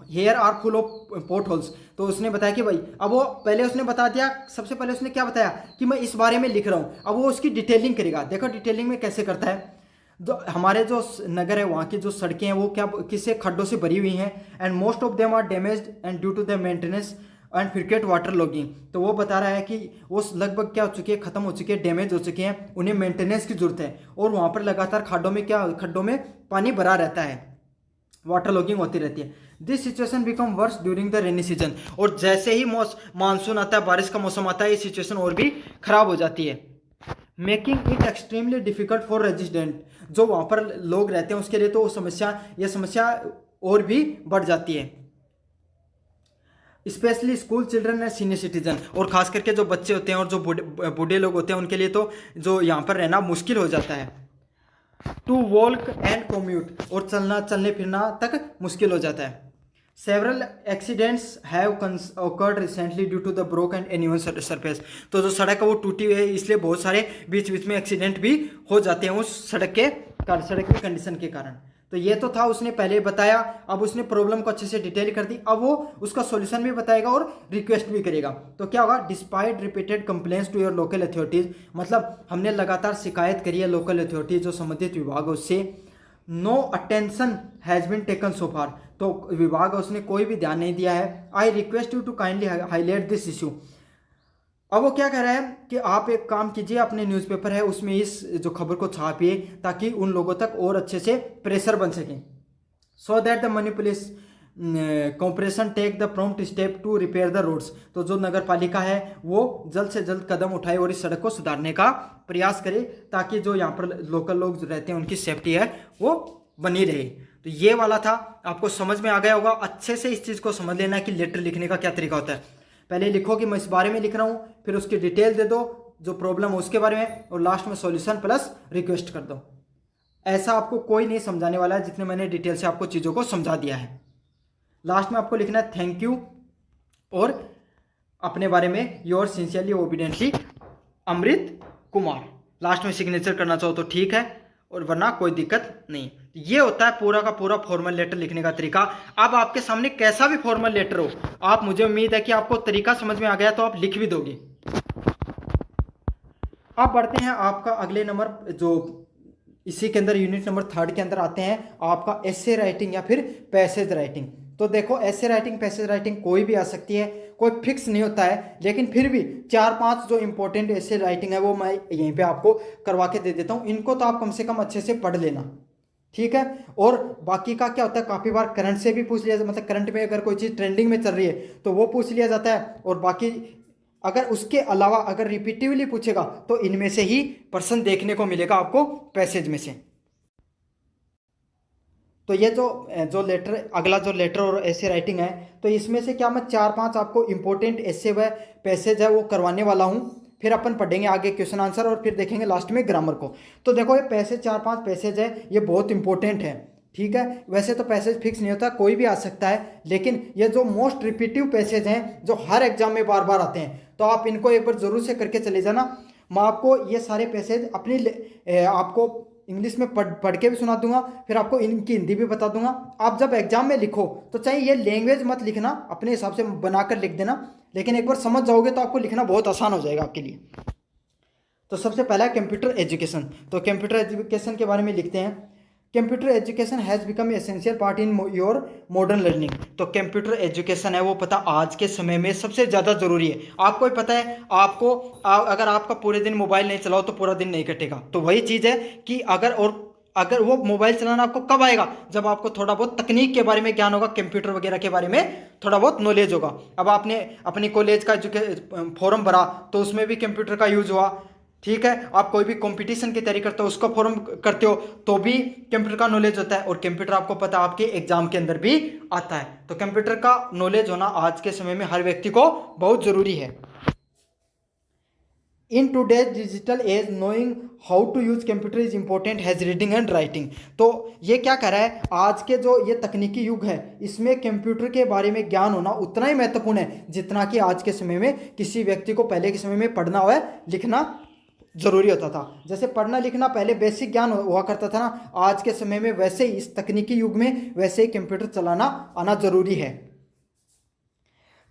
here are full of potholes. तो उसने बताया कि भाई, अब वो पहले उसने बता दिया, सबसे पहले उसने क्या बताया कि मैं इस बारे में लिख रहा हूँ। अब वो उसकी डिटेलिंग करेगा। देखो डिटेलिंग में कैसे करता है, जो हमारे जो नगर है वहाँ की जो सड़कें हैं वो क्या किससे खड्डों से भरी हुई हैं, and most of them are damaged and due to the maintenance and frequent water logging. तो वो बता रहा है कि वो लगभग क्या हो चुकी है, खत्म हो चुकी है, डैमेज हो चुके हैं, उन्हें मेंटेनेंस की जरूरत है, और वहाँ पर लगातार खड्डों में पानी भरा रहता है, वाटर लॉगिंग होती रहती है। This situation become verse during the rainy season. और जैसे ही मानसून आता है, बारिश का मौसम आता है, ये सिचुएशन और भी खराब हो जाती है। Making it extremely difficult for resident, जो वहाँ पर लोग रहते हैं उसके लिए तो यह समस्या और भी बढ़ जाती है। Specially school children and senior citizen, और खास करके जो बच्चे होते हैं और जो बूढ़े लोग होते हैं उनके लिए तो जो यहाँ पर रहना मुश्किल हो जाता है। टू वॉक एंड कम्यूट, और चलने फिरना तक मुश्किल हो जाता है। Several accidents have occurred recently due to the broke and uneven surface. तो जो सड़क है वो टूटी हुई है, इसलिए बहुत सारे बीच बीच में एक्सीडेंट भी हो जाते हैं उस सड़क की कंडीशन के कारण। तो ये तो था, उसने पहले बताया, अब उसने प्रॉब्लम को अच्छे से डिटेल कर दी, अब वो उसका सॉल्यूशन भी बताएगा और रिक्वेस्ट भी करेगा। तो क्या होगा, despite repeated complaints to your local authorities, मतलब हमने लगातार शिकायत करी है लोकल अथॉरिटीज जो संबंधित विभाग है उससे, no attention has been taken so far, तो विभाग उसने कोई भी ध्यान नहीं दिया है। I request you to kindly highlight this issue. अब वो क्या कह रहा है कि आप एक काम कीजिए, अपने न्यूज़पेपर है उसमें इस जो खबर को छापिए ताकि उन लोगों तक और अच्छे से प्रेशर बन सके। So that the municipal corporation take the prompt step to repair the roads, तो जो नगर पालिका है वो जल्द से जल्द कदम उठाए और इस सड़क को सुधारने का प्रयास करे ताकि जो यहाँ पर लोकल लोग जो रहते हैं उनकी सेफ्टी है वो बनी रहे। तो ये वाला था, आपको समझ में आ गया होगा। अच्छे से इस चीज़ को समझ लेना कि लेटर लिखने का क्या तरीका होता है। पहले लिखो कि मैं इस बारे में लिख रहा हूँ, फिर उसकी डिटेल दे दो जो प्रॉब्लम है उसके बारे में, और लास्ट में सॉल्यूशन प्लस रिक्वेस्ट कर दो। ऐसा आपको कोई नहीं समझाने वाला है जितने मैंने डिटेल से आपको चीज़ों को समझा दिया है। लास्ट में आपको लिखना है थैंक यू और अपने बारे में your sincerely obediently Amrit Kumar. Last में सिग्नेचर करना चाहो तो ठीक है, और वरना कोई दिक्कत नहीं। ये होता है पूरा का पूरा फॉर्मल लेटर लिखने का तरीका। अब आपके सामने कैसा भी फॉर्मल लेटर हो, आप, मुझे उम्मीद है कि आपको तरीका समझ में आ गया तो आप लिख भी दोगे। अब बढ़ते हैं आपका अगले नंबर, जो इसी के अंदर यूनिट नंबर 3 के अंदर आते हैं आपका एसे राइटिंग या फिर पैसेज राइटिंग। तो देखो एसे राइटिंग पैसेज राइटिंग कोई भी आ सकती है, कोई फिक्स नहीं होता है, लेकिन फिर भी 4-5 जो इंपॉर्टेंट एसे राइटिंग है वो मैं यहीं पे आपको करवा के दे देता हूँ। इनको तो आप कम से कम अच्छे से पढ़ लेना, ठीक है। और बाकी का क्या होता है, काफ़ी बार करंट से भी पूछ लिया, मतलब करंट में अगर कोई चीज़ ट्रेंडिंग में चल रही है तो वो पूछ लिया जाता है, और बाकी अगर उसके अलावा अगर रिपीटिवली पूछेगा तो इनमें से ही प्रश्न देखने को मिलेगा आपको पैसेज में से। तो ये जो लेटर, अगला जो लेटर और ऐसे राइटिंग है, तो इसमें से क्या मैं 4-5 आपको इंपॉर्टेंट ऐसे व पैसेज है वो करवाने वाला हूँ। फिर अपन पढ़ेंगे आगे क्वेश्चन आंसर और फिर देखेंगे लास्ट में ग्रामर को। तो देखो ये पैसेज 4-5 पैसेज है, ये बहुत इंपॉर्टेंट है, ठीक है। वैसे तो पैसेज फिक्स नहीं होता, कोई भी आ सकता है, लेकिन ये जो मोस्ट रिपीटिव पैसेज हैं जो हर एग्जाम में बार बार आते हैं, तो आप इनको एक बार जरूर से करके चले जाना। मैं आपको ये सारे पैसेज अपनी आपको इंग्लिश में पढ़ के भी सुना दूंगा, फिर आपको इनकी हिंदी भी बता दूंगा। आप जब एग्जाम में लिखो तो चाहे ये लैंग्वेज मत लिखना, अपने हिसाब से बनाकर लिख देना, लेकिन एक बार समझ जाओगे तो आपको लिखना बहुत आसान हो जाएगा आपके लिए। तो सबसे पहला है कंप्यूटर एजुकेशन। तो कंप्यूटर एजुकेशन के बारे में लिखते हैं, computer education has become essential part in your modern learning. तो कंप्यूटर एजुकेशन है वो पता आज के समय में सबसे ज़्यादा ज़रूरी है। आपको ही पता है, आपको अगर आपका पूरे दिन मोबाइल नहीं चलाओ तो पूरा दिन नहीं कटेगा। तो वही चीज़ है कि अगर वो मोबाइल चलाना आपको कब आएगा, जब आपको थोड़ा बहुत तकनीक के बारे में ज्ञान होगा, कंप्यूटर वगैरह के बारे में थोड़ा बहुत नॉलेज होगा। अब आपने अपनी कॉलेज का फॉर्म भरा तो उसमें भी कंप्यूटर का यूज़ हुआ, ठीक है। आप कोई भी कंपटीशन की तैयारी करते हो, उसका फॉर्म करते हो तो भी कंप्यूटर का नॉलेज होता है, और कंप्यूटर आपको पता है आपके एग्जाम के अंदर भी आता है। तो कंप्यूटर का नॉलेज होना आज के समय में हर व्यक्ति को बहुत जरूरी है। In today's digital age knowing how to use computer is important has reading and writing. तो ये क्या कह रहा है, आज के जो ये तकनीकी युग है इसमें कंप्यूटर के बारे में ज्ञान होना उतना ही महत्वपूर्ण है जितना कि आज के समय में किसी व्यक्ति को पहले के समय में पढ़ना हुआ लिखना जरूरी होता था। जैसे पढ़ना लिखना पहले बेसिक ज्ञान हुआ करता था ना, आज के समय में वैसे ही इस तकनीकी युग में वैसे ही कंप्यूटर चलाना आना जरूरी है।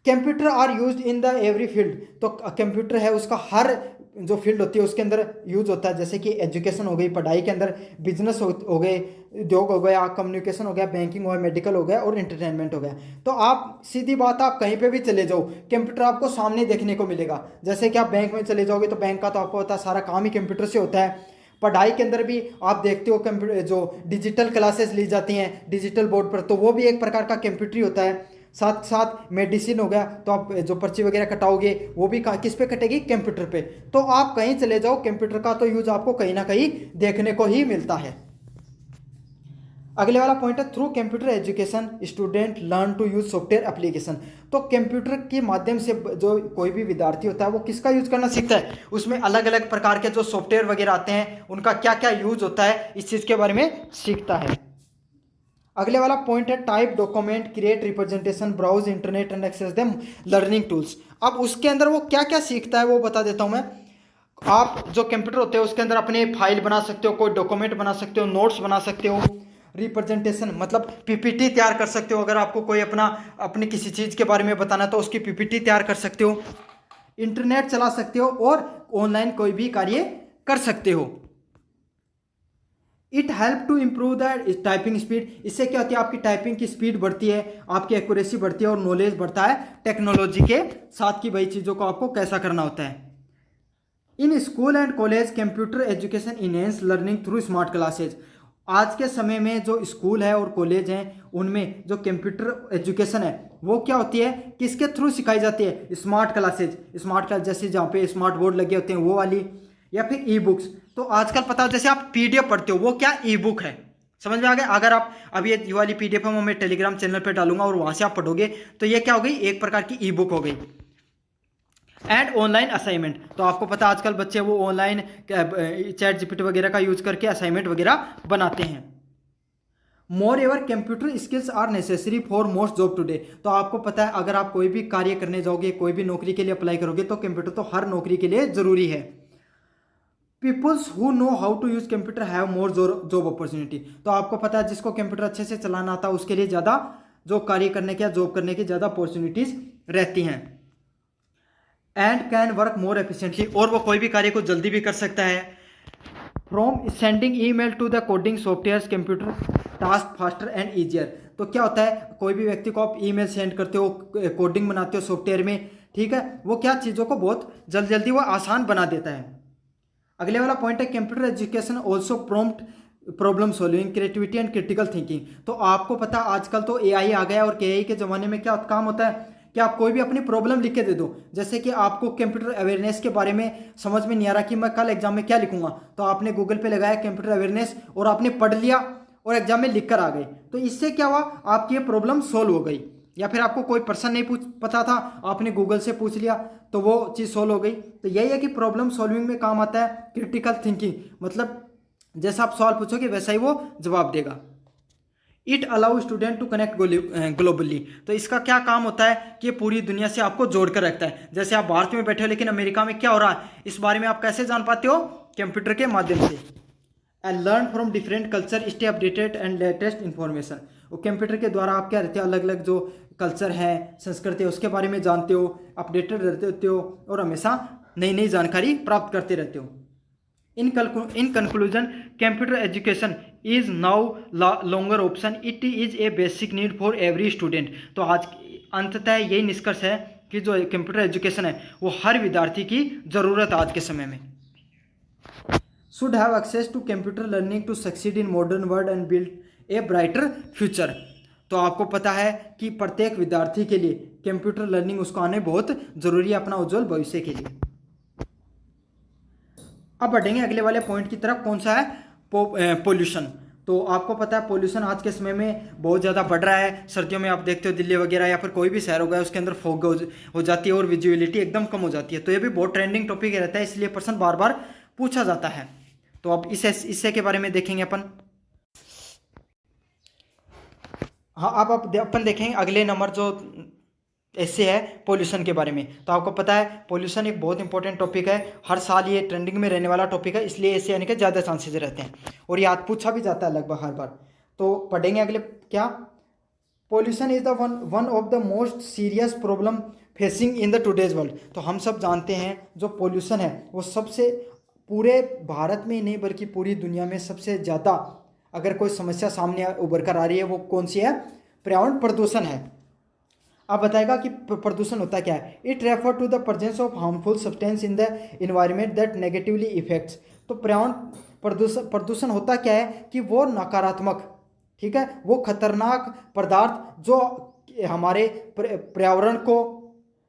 Computer are used in the every field. तो कंप्यूटर है उसका हर जो फील्ड होती है उसके अंदर यूज होता है, जैसे कि एजुकेशन हो गई, पढ़ाई के अंदर, बिजनेस हो गए, उद्योग हो गया, कम्युनिकेशन हो गया, बैंकिंग हो गया, मेडिकल हो गया और एंटरटेनमेंट हो गया। तो आप सीधी बात, आप कहीं पे भी चले जाओ कंप्यूटर आपको सामने देखने को मिलेगा। जैसे कि आप बैंक में चले जाओगे तो बैंक का तो आपको पता है सारा काम ही कंप्यूटर से होता है। पढ़ाई के अंदर भी आप देखते हो कंप्यूटर जो डिजिटल क्लासेस ली जाती हैं डिजिटल बोर्ड पर, तो वो भी एक प्रकार का कंप्यूटर ही होता है। साथ साथ मेडिसिन हो गया, तो आप जो पर्ची वगैरह कटाओगे वो भी किस पे कटेगी, कंप्यूटर पे। तो आप कहीं चले जाओ कंप्यूटर का तो यूज आपको कहीं ना कहीं देखने को ही मिलता है। अगले वाला पॉइंट है through computer education student learn to use software application. तो कंप्यूटर के माध्यम से जो कोई भी विद्यार्थी होता है वो किसका यूज करना सीखता है, उसमें अलग अलग प्रकार के जो सॉफ्टवेयर वगैरह आते हैं उनका क्या क्या यूज होता है इस चीज के बारे में सीखता है। अगले वाला पॉइंट है type document create representation browse internet and access them learning tools. अब उसके अंदर वो क्या क्या सीखता है वो बता देता हूं मैं। आप जो कंप्यूटर होते हैं उसके अंदर अपने फाइल बना सकते हो, कोई डॉक्यूमेंट बना सकते हो, नोट्स बना सकते हो, रिप्रेजेंटेशन मतलब पीपीटी तैयार कर सकते हो। अगर आपको कोई अपनी किसी चीज़ के बारे में बताना तो उसकी पीपीटी तैयार कर सकते हो। इंटरनेट चला सकते हो और ऑनलाइन कोई भी कार्य कर सकते हो। It help to improve the typing speed. इससे क्या होती है, आपकी टाइपिंग की स्पीड बढ़ती है, आपकी एक्यूरेसी बढ़ती है और नॉलेज बढ़ता है टेक्नोलॉजी के साथ की वही चीज़ों को आपको कैसा करना होता है। In school and college computer education enhance learning through smart classes. आज के समय में जो स्कूल है और कॉलेज हैं उनमें जो कंप्यूटर एजुकेशन है वो क्या होती है, किसके थ्रू सिखाई जाती है, स्मार्ट क्लासेज। स्मार्ट क्लास जैसे जहाँ पे स्मार्ट बोर्ड लगे होते हैं वो वाली, या फिर ई बुक्स। तो आजकल पता हो जैसे आप पीडीएफ पढ़ते हो वो क्या ई बुक है, समझ में आ गया। अगर आप अभी ये वाली पीडीएफ है वो मैं टेलीग्राम चैनल पर डालूंगा और वहाँ से आप पढ़ोगे तो ये क्या हो गई, एक प्रकार की ई बुक हो गई। एंड ऑनलाइन असाइनमेंट, तो आपको पता आजकल बच्चे वो ऑनलाइन चैट जीपीटी वगैरह का यूज करके असाइनमेंट वगैरह बनाते हैं। Moreover computer skills are necessary for most job today. तो आपको पता है अगर आप कोई भी कार्य करने जाओगे, कोई भी नौकरी के लिए अप्लाई करोगे तो कंप्यूटर तो हर नौकरी के लिए जरूरी है। Peoples who know how to use computer have more job opportunity. तो आपको पता है जिसको कंप्यूटर अच्छे से चलाना आता है उसके लिए ज़्यादा जो कार्य करने के या जॉब करने की ज़्यादा अपॉर्चुनिटीज रहती हैं। And can work more efficiently, और वो कोई भी कार्य को जल्दी भी कर सकता है। From sending email to the coding software computer task faster and easier. तो क्या होता है, कोई भी व्यक्ति को आप ईमेल सेंड करते हो, कोडिंग बनाते हो सॉफ्टवेयर में, ठीक है, वो क्या चीज़ों को बहुत जल्दी जल्दी वो आसान बना देता है। अगले वाला पॉइंट है computer education also prompt problem solving creativity and critical thinking. तो आपको पता आजकल तो एआई आ गया और एआई के ज़माने में क्या काम होता है कि आप कोई भी अपनी प्रॉब्लम लिख के दे दो। जैसे कि आपको कंप्यूटर अवेयरनेस के बारे में समझ में नहीं आ रहा कि मैं कल एग्जाम में क्या लिखूंगा, तो आपने गूगल पे लगाया कंप्यूटर अवेयरनेस और आपने पढ़ लिया और एग्जाम में लिख कर आ गए। तो इससे क्या हुआ, आपकी ये प्रॉब्लम सोल्व हो गई। या फिर आपको कोई पर्सन नहीं पता था, आपने गूगल से पूछ लिया तो वो चीज़ सोल्व हो गई। तो यही है कि प्रॉब्लम सॉल्विंग में काम आता है क्रिटिकल थिंकिंग, मतलब जैसा आप सवाल पूछोगे वैसा ही वो जवाब देगा। It allow student to connect globally. तो इसका क्या काम होता है कि ये पूरी दुनिया से आपको जोड़ कर रखता है। जैसे आप भारत में बैठे हो लेकिन अमेरिका में क्या हो रहा है इस बारे में आप कैसे जान पाते हो, कंप्यूटर के माध्यम से। And learn from different culture, stay updated and latest information. और कंप्यूटर के द्वारा आप क्या रहते हो, अलग अलग जो कल्चर है, संस्कृति है, उसके बारे में जानते हो, अपडेटेड रहते हो और हमेशा नई नई जानकारी प्राप्त करते रहते हो। In conclusion computer education is now longer option, it is a basic need for every student. तो आज अंततः यही निष्कर्ष है कि जो कंप्यूटर एजुकेशन है वो हर विद्यार्थी की ज़रूरत आज के समय में। Should have access to computer learning to succeed in modern world and build a brighter future. तो आपको पता है कि प्रत्येक विद्यार्थी के लिए कंप्यूटर लर्निंग उसको आने बहुत ज़रूरी है अपना उज्जवल भविष्य के लिए। अब बढ़ेंगे अगले वाले पॉइंट की तरफ, कौन सा है, पोल्यूशन। तो आपको पता है पोल्यूशन आज के समय में बहुत ज़्यादा बढ़ रहा है। सर्दियों में आप देखते हो दिल्ली वगैरह या फिर कोई भी शहर होगा उसके अंदर फॉग हो जाती है और विजुअलिटी एकदम कम हो जाती है। तो ये भी बहुत ट्रेंडिंग टॉपिक रहता है, इसलिए प्रश्न बार बार पूछा जाता है। तो अब इससे के बारे में देखेंगे अपन। हाँ, अब अपन देखेंगे अगले नंबर जो ऐसे है पोल्यूशन के बारे में। तो आपको पता है पोल्यूशन एक बहुत इंपॉर्टेंट टॉपिक है, हर साल ये ट्रेंडिंग में रहने वाला टॉपिक है, इसलिए ऐसे आने के ज़्यादा चांसेस रहते हैं और ये आज पूछा भी जाता है लगभग हर बार। तो पढ़ेंगे अगले क्या, pollution is the one of the most serious problem facing in the today's world. तो हम सब जानते हैं जो पोल्यूशन है वो सबसे पूरे भारत में ही नहीं बल्कि पूरी दुनिया में सबसे ज़्यादा अगर कोई समस्या सामने उभर कर आ रही है वो कौन सी है, पर्यावरण प्रदूषण है। आप बताएगा कि प्रदूषण होता क्या है। It refer to the presence of harmful substance in the environment that negatively affects. तो पर्यावरण प्रदूषण होता क्या है कि वो नकारात्मक, ठीक है, वो खतरनाक पदार्थ जो हमारे पर्यावरण को,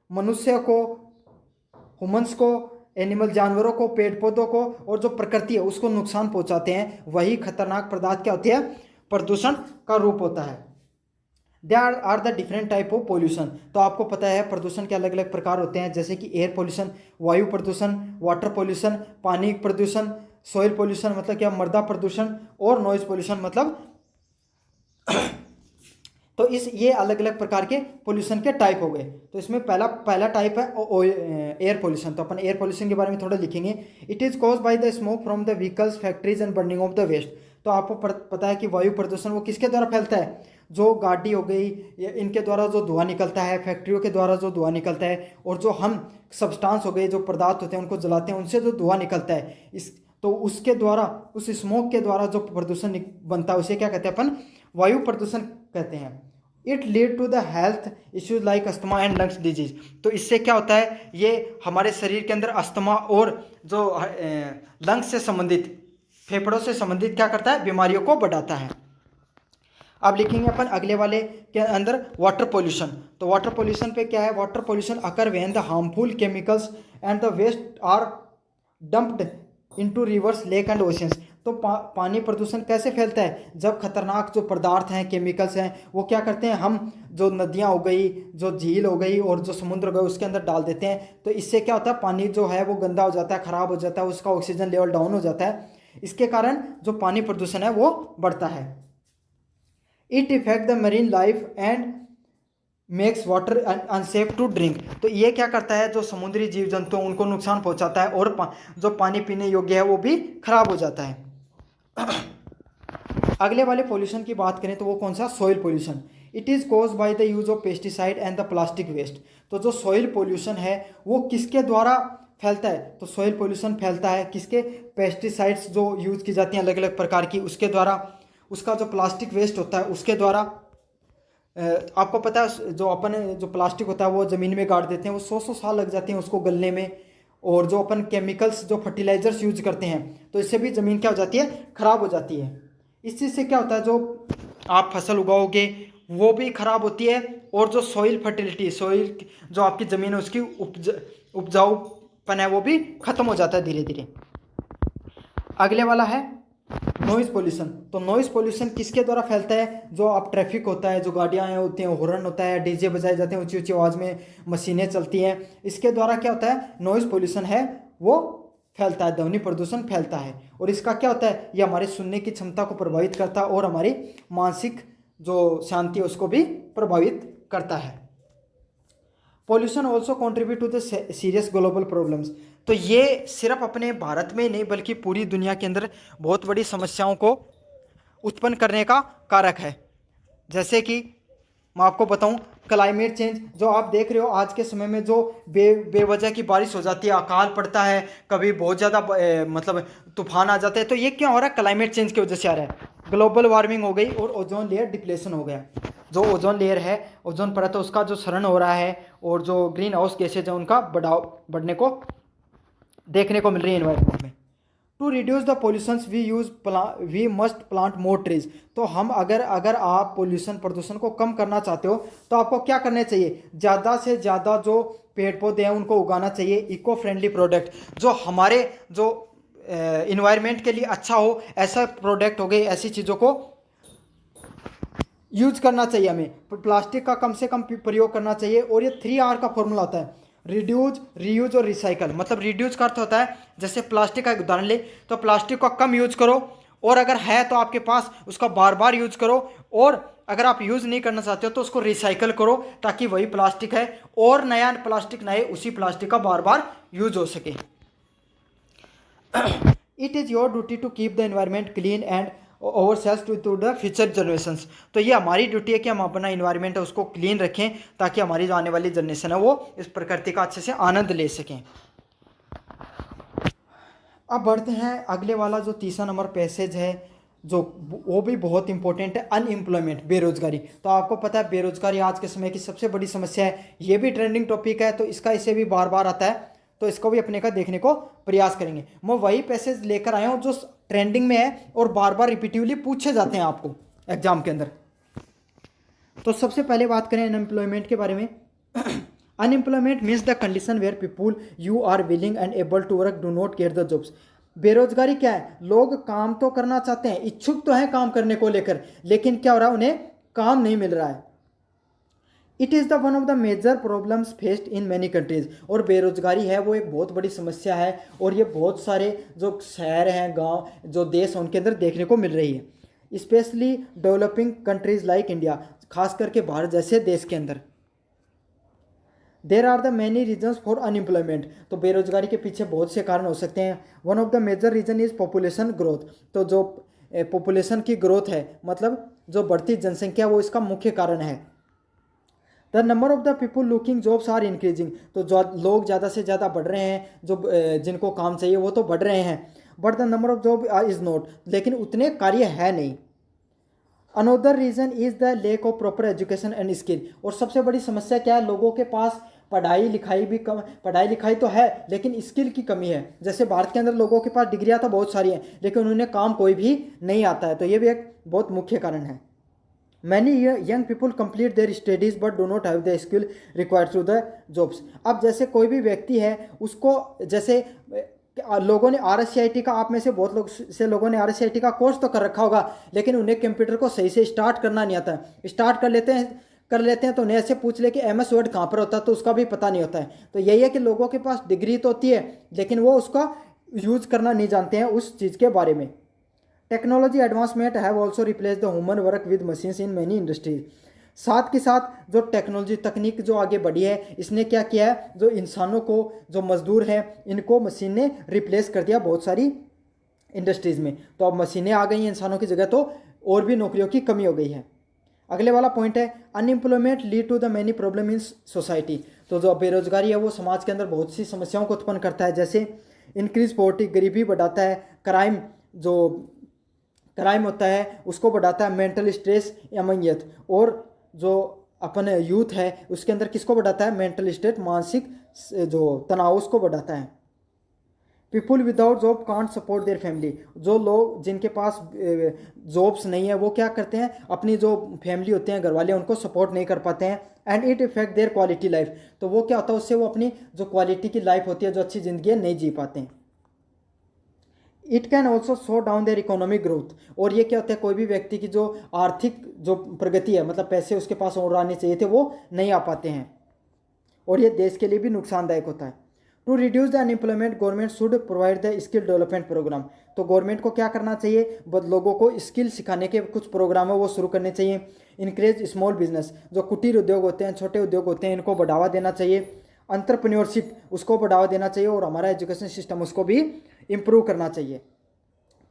मनुष्य को, ह्यूमंस को, एनिमल जानवरों को, पेड़ पौधों को और जो प्रकृति है उसको नुकसान पहुंचाते हैं, वही खतरनाक पदार्थ क्या होती है, प्रदूषण का रूप होता है। There are the different type of pollution. तो आपको पता है प्रदूषण के अलग अलग प्रकार होते हैं, जैसे कि एयर पोल्यूशन, वायु प्रदूषण, वाटर पोल्यूशन, पानी प्रदूषण, सॉइल पोल्यूशन मतलब क्या, मृदा प्रदूषण, और नॉइज पोल्यूशन मतलब तो ये अलग अलग प्रकार के पोल्यूशन के टाइप हो गए। तो इसमें पहला टाइप है एयर पोल्यूशन। तो अपन एयर पोल्यूशन के बारे में थोड़ा लिखेंगे। It is cause by the smoke from the vehicles, factories and burning of the waste. तो आपको पता है कि वायु प्रदूषण वो किसके द्वारा फैलता है, जो गाड़ी हो गई इनके द्वारा जो धुआं निकलता है, फैक्ट्रियों के द्वारा जो धुआं निकलता है, और जो हम सब्सटेंस हो गए जो पदार्थ होते हैं उनको जलाते हैं उनसे जो धुआं निकलता है, इस तो उसके द्वारा, उस स्मोक के द्वारा जो प्रदूषण बनता है उसे क्या कहते हैं अपन, वायु प्रदूषण कहते हैं। It lead to the health issues like asthma and lungs disease. तो इससे क्या होता है, ये हमारे शरीर के अंदर अस्थमा और जो लंग्स से संबंधित, फेफड़ों से संबंधित क्या करता है, बीमारियों को बढ़ाता है। अब लिखेंगे अपन अगले वाले के अंदर वाटर पोल्यूशन। तो वाटर पोल्यूशन पे क्या है, water pollution occur when the harmful chemicals and the waste are dumped into rivers, lake and oceans. तो पानी प्रदूषण कैसे फैलता है, जब खतरनाक जो पदार्थ हैं, केमिकल्स हैं, वो क्या करते हैं, हम जो नदियाँ हो गई, जो झील हो गई और जो समुद्र हो गए उसके अंदर डाल देते हैं। तो इससे क्या होता है, पानी जो है वो गंदा हो जाता है, ख़राब हो जाता है, उसका ऑक्सीजन लेवल डाउन हो जाता है। इसके कारण जो पानी प्रदूषण है वो बढ़ता है। It affect the marine life and makes water unsafe to drink. तो ये क्या करता है, जो समुद्री जीव जंतु उनको नुकसान पहुंचाता है और जो पानी पीने योग्य है वो भी खराब हो जाता है। अगले वाले पोल्यूशन की बात करें तो वो कौन सा, soil pollution. It is cause by the use of pesticide and the plastic waste. तो जो सॉइल पोल्यूशन है वो किसके द्वारा फैलता है, तो सॉइल पोल्यूशन फैलता है किसके, पेस्टिसाइड्स जो यूज की जाती हैं अलग अलग प्रकार की उसके द्वारा, उसका जो प्लास्टिक वेस्ट होता है उसके द्वारा। आपको पता है जो अपन जो प्लास्टिक होता है वो ज़मीन में गाड़ देते हैं, वो 100 साल लग जाते हैं उसको गलने में। और जो अपन केमिकल्स जो फर्टिलाइजर्स यूज करते हैं तो इससे भी ज़मीन क्या हो जाती है, ख़राब हो जाती है। इस चीज़ से क्या होता है, जो आप फसल उगाओगे वो भी ख़राब होती है, और जो सॉइल फर्टिलिटी, सॉइल जो आपकी ज़मीन है उसकी उपजाऊपन है वो भी ख़त्म हो जाता है धीरे धीरे। अगले वाला है नॉइज़ पोल्यूशन। तो नॉइज़ पोल्यूशन किसके द्वारा फैलता है, जो आप ट्रैफिक होता है, जो गाड़ियाँ होती हैं, हॉर्न होता है, डीजे बजाए जाते हैं ऊंची ऊंची आवाज़ में, मशीनें चलती हैं, इसके द्वारा क्या होता है, नॉइज़ पोल्यूशन है वो फैलता है, ध्वनि प्रदूषण फैलता है। और इसका क्या होता है, ये हमारे सुनने की क्षमता को प्रभावित करता है और हमारी मानसिक जो शांति है उसको भी प्रभावित करता है। Pollution also contribute to the serious global problems. तो ये सिर्फ अपने भारत में ही नहीं बल्कि पूरी दुनिया के अंदर बहुत बड़ी समस्याओं को उत्पन्न करने का कारक है। जैसे कि मैं आपको बताऊं, क्लाइमेट चेंज जो आप देख रहे हो आज के समय में, जो बेवजह की बारिश हो जाती है, अकाल पड़ता है, कभी बहुत ज़्यादा मतलब तूफान आ जाते हैं, तो ये क्यों हो रहा है, क्लाइमेट चेंज की वजह से आ रहा है। ग्लोबल वार्मिंग हो गई और ओजोन लेयर डिप्लेशन हो गया। जो ओजोन लेयर है, ओजोन परत है, उसका जो क्षरण हो रहा है, और जो ग्रीन हाउस गैसेज है उनका बढ़ने को देखने को मिल रही है एनवायरनमेंट में। To reduce the pollutions we must plant more trees. तो हम अगर आप पोल्यूशन प्रदूषण को कम करना चाहते हो तो आपको क्या करना चाहिए, ज़्यादा से ज़्यादा जो पेड़ पौधे हैं उनको उगाना चाहिए। इको फ्रेंडली प्रोडक्ट जो हमारे जो इन्वायरमेंट के लिए अच्छा हो, ऐसा प्रोडक्ट हो गए, ऐसी चीज़ों को यूज करना चाहिए हमें। प्लास्टिक का कम से कम प्रयोग करना चाहिए। और ये 3R का फॉर्मूला होता है, रिड्यूज, रीयूज और रिसाइकल। मतलब रिड्यूज का अर्थ होता है, जैसे प्लास्टिक का एक उदाहरण ले तो प्लास्टिक को कम यूज करो, और अगर है तो आपके पास उसका बार बार यूज करो, और अगर आप यूज नहीं करना चाहते हो तो उसको रिसाइकल करो, ताकि वही प्लास्टिक है और नया प्लास्टिक नए उसी प्लास्टिक का बार बार यूज हो सके। It is your duty to keep the environment clean and ourselves to the future generations. तो ये हमारी ड्यूटी है कि हम अपना इन्वायरमेंट है उसको क्लीन रखें, ताकि हमारी जो आने वाली जनरेशन है वो इस प्रकृति का अच्छे से आनंद ले सकें। अब बढ़ते हैं अगले वाला जो तीसरा नंबर पैसेज है, जो वो भी बहुत इंपॉर्टेंट है, अनएम्प्लॉयमेंट, बेरोजगारी। तो आपको पता है बेरोजगारी आज के समय की सबसे बड़ी समस्या है। ये भी ट्रेंडिंग टॉपिक है, तो इसका इसे भी बार बार आता है, तो इसको भी अपने का देखने को प्रयास करेंगे। मैं वही पैसेज लेकर आया हूँ जो ट्रेंडिंग में है और बार बार रिपीटिवली पूछे जाते हैं आपको एग्जाम के अंदर। तो सबसे पहले बात करें अनएम्प्लॉयमेंट के बारे में। Unemployment means the condition where people you are willing and able to work do not get the jobs. बेरोजगारी क्या है, लोग काम तो करना चाहते हैं, इच्छुक तो हैं काम करने को लेकर, लेकिन क्या हो रहा है, उन्हें काम नहीं मिल रहा है। It is the one of the major problems faced in many countries. और बेरोजगारी है वो एक बहुत बड़ी समस्या है, और ये बहुत सारे जो शहर हैं, गांव, जो देश हैं उनके अंदर देखने को मिल रही है। Specially developing countries like India, खास करके भारत जैसे देश के अंदर। There are the many reasons for unemployment. तो बेरोजगारी के पीछे बहुत से कारण हो सकते हैं। One of the major reason is population growth. तो जो पॉपुलेशन की ग्रोथ है, मतलब जो बढ़ती जनसंख्या वो इसका मुख्य कारण है। The number of the people looking jobs are increasing, तो जो लोग ज़्यादा से ज़्यादा बढ़ रहे हैं, जो जिनको काम चाहिए वो तो बढ़ रहे हैं, but the number of job is not, लेकिन उतने कार्य है नहीं। Another reason is the lake of proper education and skill, और सबसे बड़ी समस्या क्या है, लोगों के पास पढ़ाई लिखाई भी कम, पढ़ाई लिखाई तो है लेकिन स्किल की कमी है। जैसे भारत के अंदर लोगों के पास डिग्रियां तो बहुत सारी हैं लेकिन उन्हें काम कोई भी नहीं आता है, तो ये भी एक बहुत मुख्य कारण है। Many young people complete their studies but do not have the skill required to the jobs. अब जैसे कोई भी व्यक्ति है उसको, जैसे लोगों ने RSCIT का, आप में से बहुत लोगों ने RSCIT का कोर्स तो कर रखा होगा लेकिन उन्हें कंप्यूटर को सही से स्टार्ट करना नहीं आता है। स्टार्ट कर लेते हैं तो उन्हें ऐसे पूछ ले कि MS वर्ड कहाँ पर होता है तो उसका भी पता नहीं होता है। तो यही है कि लोगों के पास डिग्री तो होती है लेकिन वो उसका यूज करना नहीं जानते हैं उस चीज़ के बारे में। Technology advancement have also replace the human work with machines in many industries. साथ के साथ जो टेक्नोलॉजी तकनीक जो आगे बढ़ी है इसने क्या किया है, जो इंसानों को, जो मजदूर हैं इनको मशीन ने रिप्लेस कर दिया बहुत सारी इंडस्ट्रीज़ में। तो अब मशीनें आ गई हैं इंसानों की जगह, तो और भी नौकरियों की कमी हो गई है। अगले वाला पॉइंट है unemployment lead to the many problem in society. तो जो बेरोजगारी है वो समाज के अंदर बहुत सी समस्याओं को उत्पन्न करता है, जैसे इंक्रीज पॉवर्टी, गरीबी बढ़ाता है, जो क्राइम होता है उसको बढ़ाता है, मेंटल स्ट्रेस अमंग यूथ, और जो अपन यूथ है उसके अंदर किसको बढ़ाता है, मेंटल स्टेट, मानसिक जो तनाव उसको बढ़ाता है। People without job can't support their family. जो लोग जिनके पास जॉब्स नहीं है वो क्या करते हैं, अपनी जो फैमिली होते हैं, घर वाले, उनको सपोर्ट नहीं कर पाते हैं। And it effect there quality life. तो वो क्या होता है, उससे वो अपनी जो क्वालिटी की लाइफ होती है, जो अच्छी ज़िंदगी है, नहीं जी पाते हैं। It can also show down their economic growth. और ये क्या होता है, कोई भी व्यक्ति की जो आर्थिक जो प्रगति है, मतलब पैसे उसके पास और आने चाहिए थे वो नहीं आ पाते हैं, और ये देश के लिए भी नुकसानदायक होता है। To reduce the unemployment government should provide the skill development program. तो गवर्नमेंट को क्या करना चाहिए, लोगों को स्किल सिखाने के कुछ प्रोग्राम है वो शुरू करने चाहिए। इनक्रेज स्मॉल बिजनेस, जो कुटीर उद्योग होते हैं, छोटे उद्योग होते हैं, इनको बढ़ावा देना चाहिए। एंटरप्रेन्योरशिप, उसको बढ़ावा देना चाहिए, और हमारा एजुकेशन सिस्टम उसको भी इम्प्रूव करना चाहिए।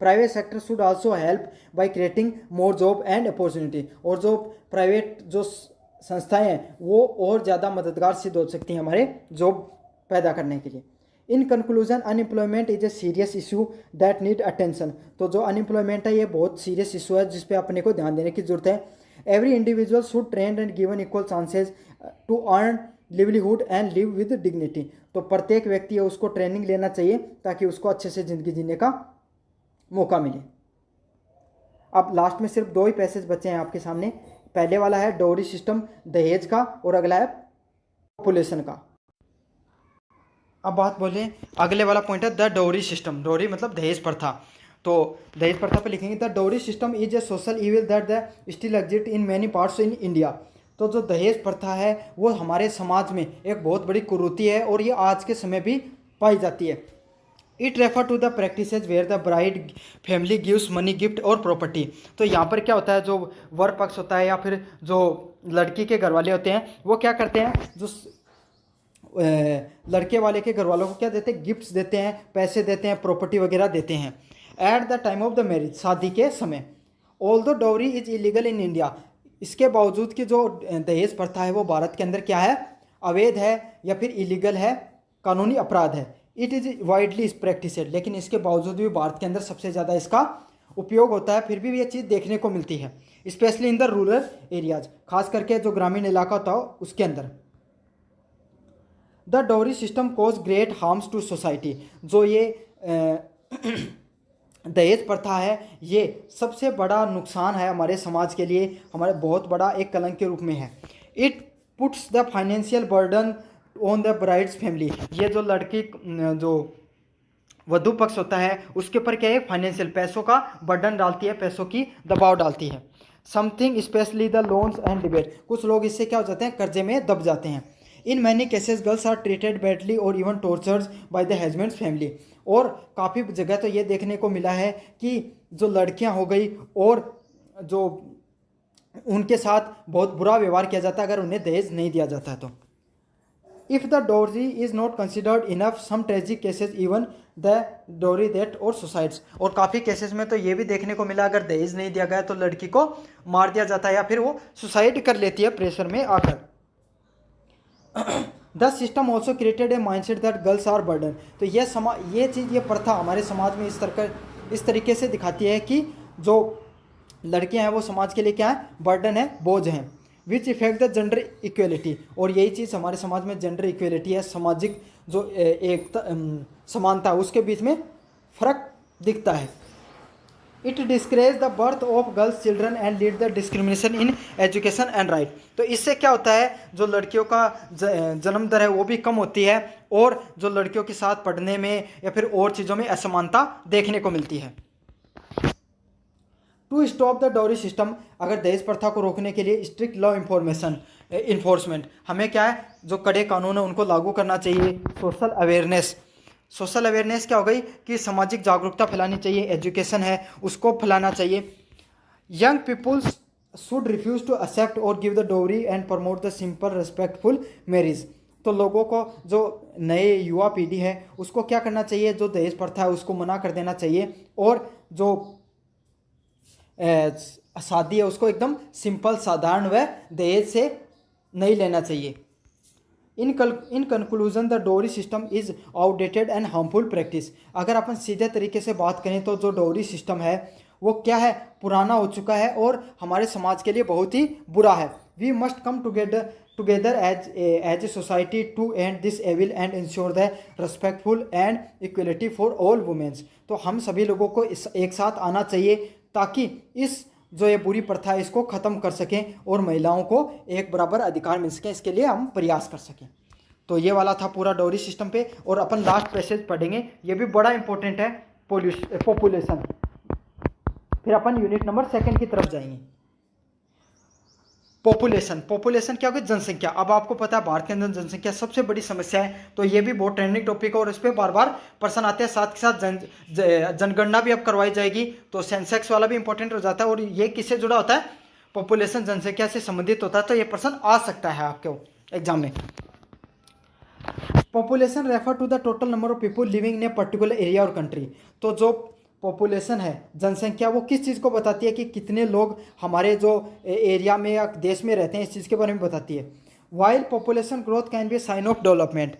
Private sector should also help by creating more job and opportunity. और जो प्राइवेट जो संस्थाएं हैं वो और ज़्यादा मददगार सिद्ध हो सकती हैं हमारे जॉब पैदा करने के लिए। In conclusion unemployment is a serious issue that need attention. तो जो अनएम्प्लॉयमेंट है ये बहुत सीरियस इशू है जिस पे अपने को ध्यान देने की जरूरत है। Every individual should train and given equal chances to earn livelihood and live with dignity. तो प्रत्येक व्यक्ति है उसको ट्रेनिंग लेना चाहिए ताकि उसको अच्छे से ज़िंदगी जीने का मौका मिले। अब लास्ट में सिर्फ 2 ही पैसेज बचे हैं आपके सामने। पहले वाला है डोरी सिस्टम, दहेज का, और अगला है पॉपुलेशन का। अब बात बोले, अगले वाला पॉइंट है द डोरी सिस्टम। डोरी मतलब दहेज प्रथा। तो दहेज प्रथा पे लिखेंगे द डोरी system is a social evil that the still exist in many parts in India. तो जो दहेज प्रथा है वो हमारे समाज में एक बहुत बड़ी कुरीति है और ये आज के समय भी पाई जाती है। It refer to the practices where the bride family gives money, gift और प्रॉपर्टी। तो यहाँ पर क्या होता है, जो वर पक्ष होता है या फिर जो लड़की के घर वाले होते हैं वो क्या करते हैं, जो लड़के वाले के घर वालों को क्या देते हैं, गिफ्ट्स देते हैं, पैसे देते हैं, प्रॉपर्टी वगैरह देते हैं at the time of the marriage, शादी के समय। Although dowry is illegal in India. इसके बावजूद कि जो दहेज प्रथा है वो भारत के अंदर क्या है, अवैध है या फिर इलीगल है, कानूनी अपराध है। इट इज़ वाइडली प्रैक्टिसेड, लेकिन इसके बावजूद भी भारत के अंदर सबसे ज़्यादा इसका उपयोग होता है, फिर भी ये चीज़ देखने को मिलती है, specially in the rural areas, खास करके जो ग्रामीण इलाका होता है उसके अंदर। The dowry system cause great harms to society. जो ये दहेज प्रथा है ये सबसे बड़ा नुकसान है हमारे समाज के लिए, हमारे बहुत बड़ा एक कलंक के रूप में है। It puts the financial burden on the brides family. ये जो लड़की जो वधु पक्ष होता है उसके ऊपर क्या है, फाइनेंशियल पैसों का बर्डन डालती है, पैसों की दबाव डालती है। Something specially the loans and debate. कुछ लोग इससे क्या हो जाते हैं, कर्जे में दब जाते हैं। In many cases girls are treated badly और even tortured by the husband's family. और काफ़ी जगह तो ये देखने को मिला है कि जो लड़कियां हो गई और जो उनके साथ बहुत बुरा व्यवहार किया जाता है अगर उन्हें दहेज नहीं दिया जाता है तो। If the dowry is not considered enough some tragic cases even the dowry death और सुसाइड्स। और काफ़ी केसेस में तो ये भी देखने को मिला, अगर दहेज नहीं दिया गया तो लड़की को मार दिया जाता है या फिर वो सुसाइड कर लेती है प्रेशर में आकर। The system also created a mindset that girls are burden. तो ये चीज़, ये प्रथा हमारे समाज में इस तरीके से दिखाती है कि जो लड़कियां हैं वो समाज के लिए क्या है, बर्डन है, बोझ हैं। विच इफेक्ट द जेंडर इक्वेलिटी। और यही चीज़ हमारे समाज में जेंडर इक्वेलिटी है, सामाजिक जो एक समानता है उसके बीच में फर्क दिखता है। It discourage the birth of girls children and lead the discrimination in education and right. तो इससे क्या होता है, जो लड़कियों का जन्म दर है वो भी कम होती है और जो लड़कियों के साथ पढ़ने में या फिर और चीज़ों में असमानता देखने को मिलती है। To stop the dowry system, अगर दहेज प्रथा को रोकने के लिए स्ट्रिक्ट लॉ इन्फोर्समेंट, हमें क्या है, जो कड़े कानून है उनको लागू करना चाहिए। सोशल अवेयरनेस क्या हो गई कि सामाजिक जागरूकता फैलानी चाहिए, एजुकेशन है उसको फैलाना चाहिए। Young peoples should refuse to accept और give the dowry and promote the simple respectful marriage. तो लोगों को, जो नए युवा पीढ़ी है उसको क्या करना चाहिए, जो दहेज प्रथा है उसको मना कर देना चाहिए और जो शादी है उसको एकदम सिंपल, साधारण व दहेज से नहीं लेना चाहिए। इन कंक्लूजन द डोरी system is outdated and harmful practice. अगर अपन सीधे तरीके से बात करें तो जो डोरी सिस्टम है वो क्या है, पुराना हो चुका है और हमारे समाज के लिए बहुत ही बुरा है। We must come together as a society to end this evil and ensure the respectful and equality for all womens. तो हम सभी लोगों को एक साथ आना चाहिए ताकि इस जो ये बुरी प्रथा है इसको ख़त्म कर सकें और महिलाओं को एक बराबर अधिकार मिल सकें, इसके लिए हम प्रयास कर सकें। तो ये वाला था पूरा डोरी सिस्टम पे। और अपन लास्ट पैसेज पढ़ेंगे, ये भी बड़ा इंपॉर्टेंट है, पॉपुलेशन। फिर अपन यूनिट नंबर 2 की तरफ जाएंगे। पॉपुलेशन क्या होगी, जनसंख्या। अब आपको पता है भारत के अंदर जनसंख्या सबसे बड़ी समस्या है, तो ये भी बहुत ट्रेंडिंग टॉपिक है और इस पर बार बार प्रश्न आते हैं। साथ के साथ जनगणना भी अब करवाई जाएगी, तो सेंसेक्स वाला भी इंपॉर्टेंट हो जाता है। और ये किससे जुड़ा होता है, पॉपुलेशन जनसंख्या से संबंधित होता है, तो ये प्रश्न आ सकता है आपके एग्जाम में। Population refer to the total number of people living in a particular area और कंट्री। तो जो पॉपुलेशन है, जनसंख्या, वो किस चीज़ को बताती है कि कितने लोग हमारे जो एरिया में या देश में रहते हैं, इस चीज़ के बारे में बताती है। While population growth can be sign of development.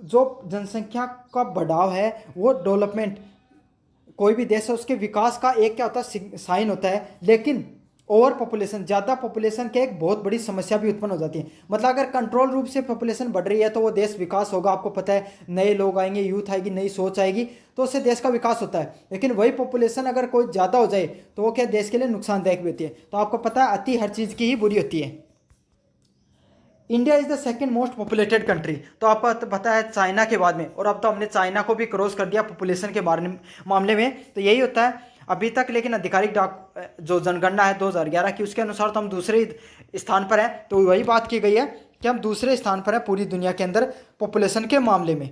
जो जनसंख्या का बढ़ाव है वो डेवलपमेंट, कोई भी देश है उसके विकास का एक क्या होता है, साइन होता है। लेकिन ओवर पॉपुलेशन, ज़्यादा पॉपुलेशन के एक बहुत बड़ी समस्या भी उत्पन्न हो जाती है। मतलब अगर कंट्रोल रूप से पॉपुलेशन बढ़ रही है तो वो देश विकास होगा, आपको पता है, नए लोग आएंगे, यूथ आएगी, नई सोच आएगी, तो उससे देश का विकास होता है। लेकिन वही पॉपुलेशन अगर कोई ज़्यादा हो जाए तो वो क्या, देश के लिए नुकसानदायक भी होती है। तो आपको पता है अति हर चीज़ की ही बुरी होती है। India is the second most populated country. तो आपको पता है चाइना के बाद में, और अब तो हमने चाइना को भी क्रॉस कर दिया पॉपुलेशन के मामले में। तो यही होता है अभी तक। लेकिन आधिकारिक जो जनगणना है 2011 की, उसके अनुसार तो हम दूसरे स्थान पर हैं। तो वही बात की गई है कि हम दूसरे स्थान पर हैं पूरी दुनिया के अंदर पॉपुलेशन के मामले में।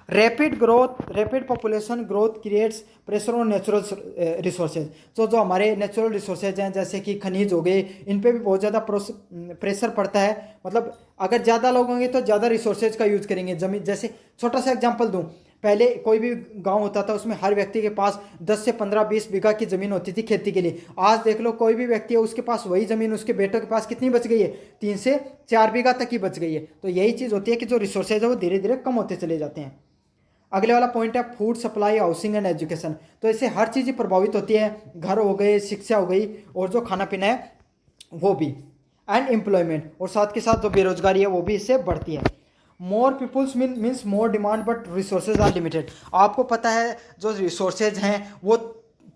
Rapid population growth creates pressure on natural resources. तो जो हमारे नेचुरल रिसोर्सेज हैं जैसे कि खनिज हो गए, इन पे भी बहुत ज़्यादा प्रेशर पड़ता है। मतलब अगर ज़्यादा लोग होंगे तो ज़्यादा रिसोर्सेज का यूज़ करेंगे। जमीन, जैसे छोटा सा एग्जांपल दूं, पहले कोई भी गांव होता था उसमें हर व्यक्ति के पास 10 से 15-20 बीघा की ज़मीन होती थी खेती के लिए। आज देख लो कोई भी व्यक्ति है उसके पास वही ज़मीन उसके बेटों के पास कितनी बच गई है, 3 से 4 बीघा तक ही बच गई है। तो यही चीज़ होती है कि जो रिसोर्सेज है वो धीरे धीरे कम होते चले जाते हैं। अगले वाला पॉइंट है food supply, housing and education. तो इससे हर चीज़ प्रभावित होती है, घर हो गए, शिक्षा हो गई, और जो खाना पीना है वो भी, एंड एम्प्लॉयमेंट, और साथ के साथ जो बेरोजगारी है वो भी इससे बढ़ती है। More peoples means more demand but resources are limited. आपको पता है जो रिसोर्सेज हैं वो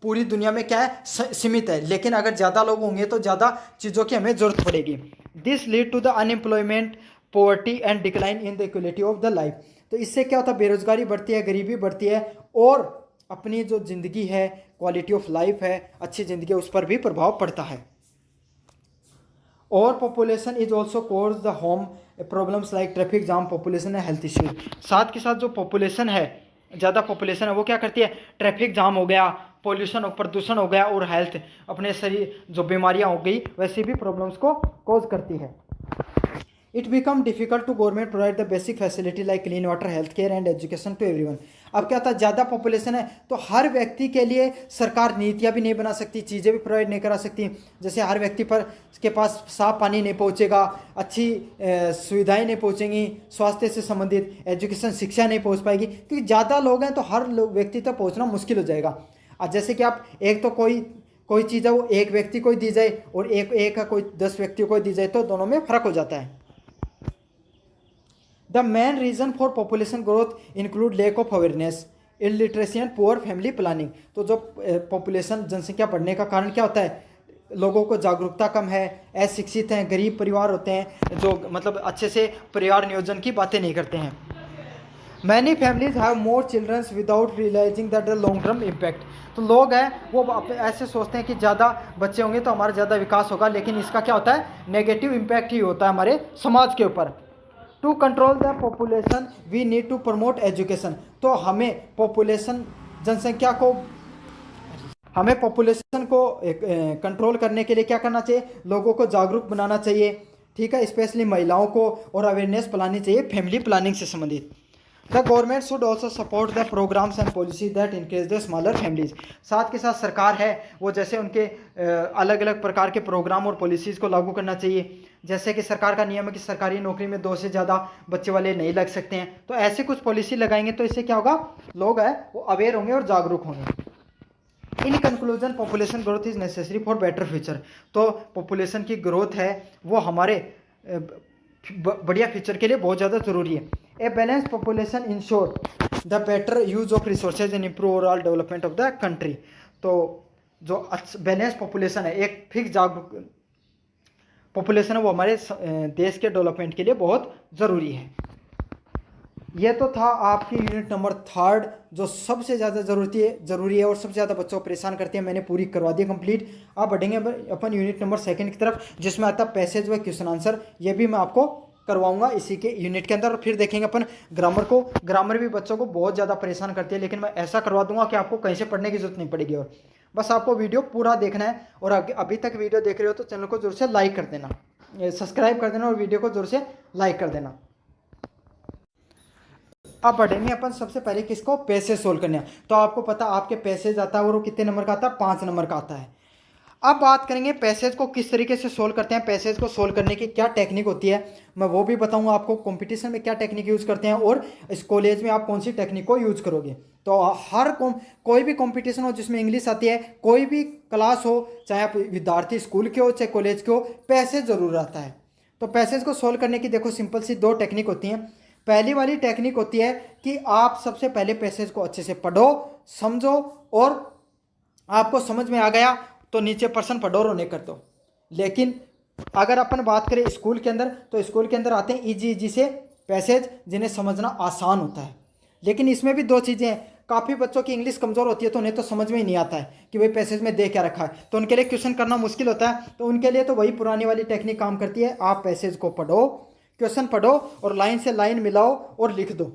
पूरी दुनिया में क्या है, सीमित है। लेकिन अगर ज़्यादा लोग होंगे तो ज़्यादा चीज़ों की हमें ज़रूरत पड़ेगी। This lead to the unemployment, poverty and decline in the equality of the life. तो इससे क्या होता है, बेरोजगारी बढ़ती है, गरीबी बढ़ती है, और अपनी जो ज़िंदगी है, क्वालिटी ऑफ लाइफ है, अच्छी ज़िंदगी, उस पर भी प्रभाव पड़ता है। और population is also cause the home problems like traffic jam, population है, हेल्थ इश्यूज। साथ के साथ जो पॉपुलेशन है, ज़्यादा पॉपुलेशन है, वो क्या करती है, ट्रैफिक जाम हो गया, पोल्यूशन और प्रदूषण हो गया, और हेल्थ, अपने शरीर जो बीमारियां हो गई, वैसे भी प्रॉब्लम्स को कॉज करती है। It become difficult to government provide the basic facility like clean water, health care and education to everyone. अब क्या होता है, ज़्यादा पॉपुलेशन है तो हर व्यक्ति के लिए सरकार नीतियाँ भी नहीं बना सकती, चीज़ें भी प्रोवाइड नहीं करा सकती। जैसे हर व्यक्ति पर के पास साफ पानी नहीं पहुँचेगा, अच्छी सुविधाएं नहीं पहुँचेंगी, स्वास्थ्य से संबंधित एजुकेशन शिक्षा नहीं पहुँच पाएगी, क्योंकि ज़्यादा लोग हैं तो हर व्यक्ति तक पहुँचना मुश्किल हो जाएगा। जैसे कि आप एक तो कोई चीज़ है वो एक व्यक्ति को दी जाए और एक का कोई 10 व्यक्तियों को दी जाए तो दोनों में फर्क हो जाता है। The main reason for population growth include lack of awareness, illiteracy and poor family planning. तो जो पॉपुलेशन जनसंख्या बढ़ने का कारण क्या होता है, लोगों को जागरूकता कम है, अशिक्षित हैं, गरीब परिवार होते हैं जो मतलब अच्छे से परिवार नियोजन की बातें नहीं करते हैं। Many families have more childrens without realizing that the long term impact. तो लोग हैं वो ऐसे सोचते हैं कि ज़्यादा बच्चे होंगे तो हमारा ज़्यादा विकास होगा, लेकिन इसका क्या होता है, नेगेटिव इम्पैक्ट ही होता है हमारे समाज के ऊपर। To control the population we need to promote education. तो हमें पॉपुलेशन को कंट्रोल करने के लिए क्या करना चाहिए, लोगों को जागरूक बनाना चाहिए, ठीक है, स्पेशली महिलाओं को, और अवेयरनेस फैलानी चाहिए फैमिली प्लानिंग से संबंधित। The government should also support the programs and policy that encourage the smaller families. साथ के साथ सरकार है वो जैसे उनके अलग अलग प्रकार के प्रोग्राम और पॉलिसीज़ को लागू करना चाहिए। जैसे कि सरकार का नियम है कि सरकारी नौकरी में 2 से ज़्यादा बच्चे वाले नहीं लग सकते हैं, तो ऐसे कुछ पॉलिसी लगाएंगे तो इससे क्या होगा, लोग हैं वो अवेयर होंगे और जागरूक होंगे। In conclusion population growth is necessary for better future. तो पॉपुलेशन की ग्रोथ है वो हमारे बढ़िया फ्यूचर के लिए बहुत ज़्यादा ज़रूरी है। A balance population ensure the better use of resources and improve overall development of the country. तो जो बैलेंस पॉपुलेशन है, एक फिक्स जागरूक पॉपुलेशन है, वो हमारे देश के डेवलपमेंट के लिए बहुत ज़रूरी है। ये तो था आपकी यूनिट नंबर 3 जो सबसे ज़्यादा ज़रूरी है और सबसे ज़्यादा बच्चों को परेशान करती है, मैंने पूरी करवा दी कंप्लीट। अब बढ़ेंगे अपन यूनिट नंबर 2 की तरफ, जिसमें आता है पैसेज व क्वेश्चन आंसर। ये भी मैं आपको करवाऊंगा इसी के यूनिट के अंदर। और फिर देखेंगे अपन ग्रामर को। ग्रामर भी बच्चों को बहुत ज़्यादा परेशान करती है, लेकिन मैं ऐसा करवा दूंगा कि आपको कहीं से पढ़ने की जरूरत नहीं पड़ेगी, और बस आपको वीडियो पूरा देखना है। और अभी तक वीडियो देख रहे हो तो चैनल को जोर से लाइक कर देना, सब्सक्राइब कर देना और वीडियो को जोर से लाइक कर देना। अब बढ़ेंगे अपन सबसे पहले किसको, पैसेज सोल्व करने। तो आपको पता आपके पैसेज आता है और वो कितने नंबर का आता है, 5 नंबर का आता है। अब बात करेंगे पैसेज को किस तरीके से सोल्व करते हैं, पैसेज को सोल्व करने की क्या टेक्निक होती है, मैं वो भी बताऊंगा आपको। कंपटीशन में क्या टेक्निक यूज़ करते हैं और इस कॉलेज में आप कौन सी टेक्निक को यूज़ करोगे। तो कोई भी कंपटीशन हो जिसमें इंग्लिश आती है, कोई भी क्लास हो, चाहे आप विद्यार्थी स्कूल के हो चाहे कॉलेज के हो, पैसेज ज़रूर आता है। तो पैसेज को सोल्व करने की देखो सिंपल सी 2 टेक्निक होती हैं। पहली वाली टेक्निक होती है कि आप सबसे पहले पैसेज को अच्छे से पढ़ो, समझो, और आपको समझ में आ गया तो नीचे प्रश्न पढ़ो और उन्हें कर दो। लेकिन अगर अपन बात करें स्कूल के अंदर, तो स्कूल के अंदर आते हैं इजी से पैसेज जिन्हें समझना आसान होता है। लेकिन इसमें भी 2 चीज़ें हैं, काफ़ी बच्चों की इंग्लिश कमज़ोर होती है तो उन्हें तो समझ में ही नहीं आता है कि भाई पैसेज में दे क्या रखा है, तो उनके लिए क्वेश्चन करना मुश्किल होता है। तो उनके लिए तो वही पुरानी वाली टेक्निक काम करती है, आप पैसेज को पढ़ो, क्वेश्चन पढ़ो और लाइन से लाइन मिलाओ और लिख दो,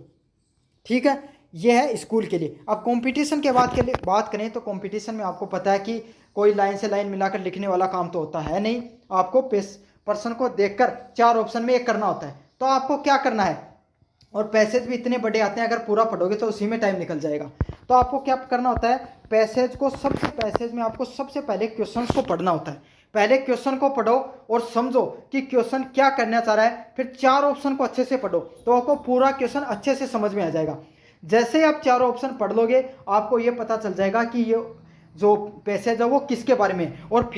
ठीक है। यह है स्कूल के लिए। अब कंपटीशन के बात करें तो कंपटीशन में आपको पता है कि कोई लाइन से लाइन मिलाकर लिखने वाला काम तो होता है नहीं, आपको प्रश्न को देखकर 4 ऑप्शन में एक करना होता है। तो आपको क्या करना है, और पैसेज भी इतने बड़े आते हैं, अगर पूरा पढ़ोगे तो उसी में टाइम निकल जाएगा। तो आपको क्या करना होता है, पैसेज में आपको सबसे पहले क्वेश्चन को पढ़ना होता है। पहले क्वेश्चन को पढ़ो और समझो कि क्वेश्चन क्या करना चाह रहा है, फिर 4 ऑप्शन को अच्छे से पढ़ो तो आपको पूरा क्वेश्चन अच्छे से समझ में आ जाएगा। जैसे आप 4 ऑप्शन पढ़ लोगे आपको ये पता चल जाएगा कि ये जो पैसेज है वो किसके बारे में है। और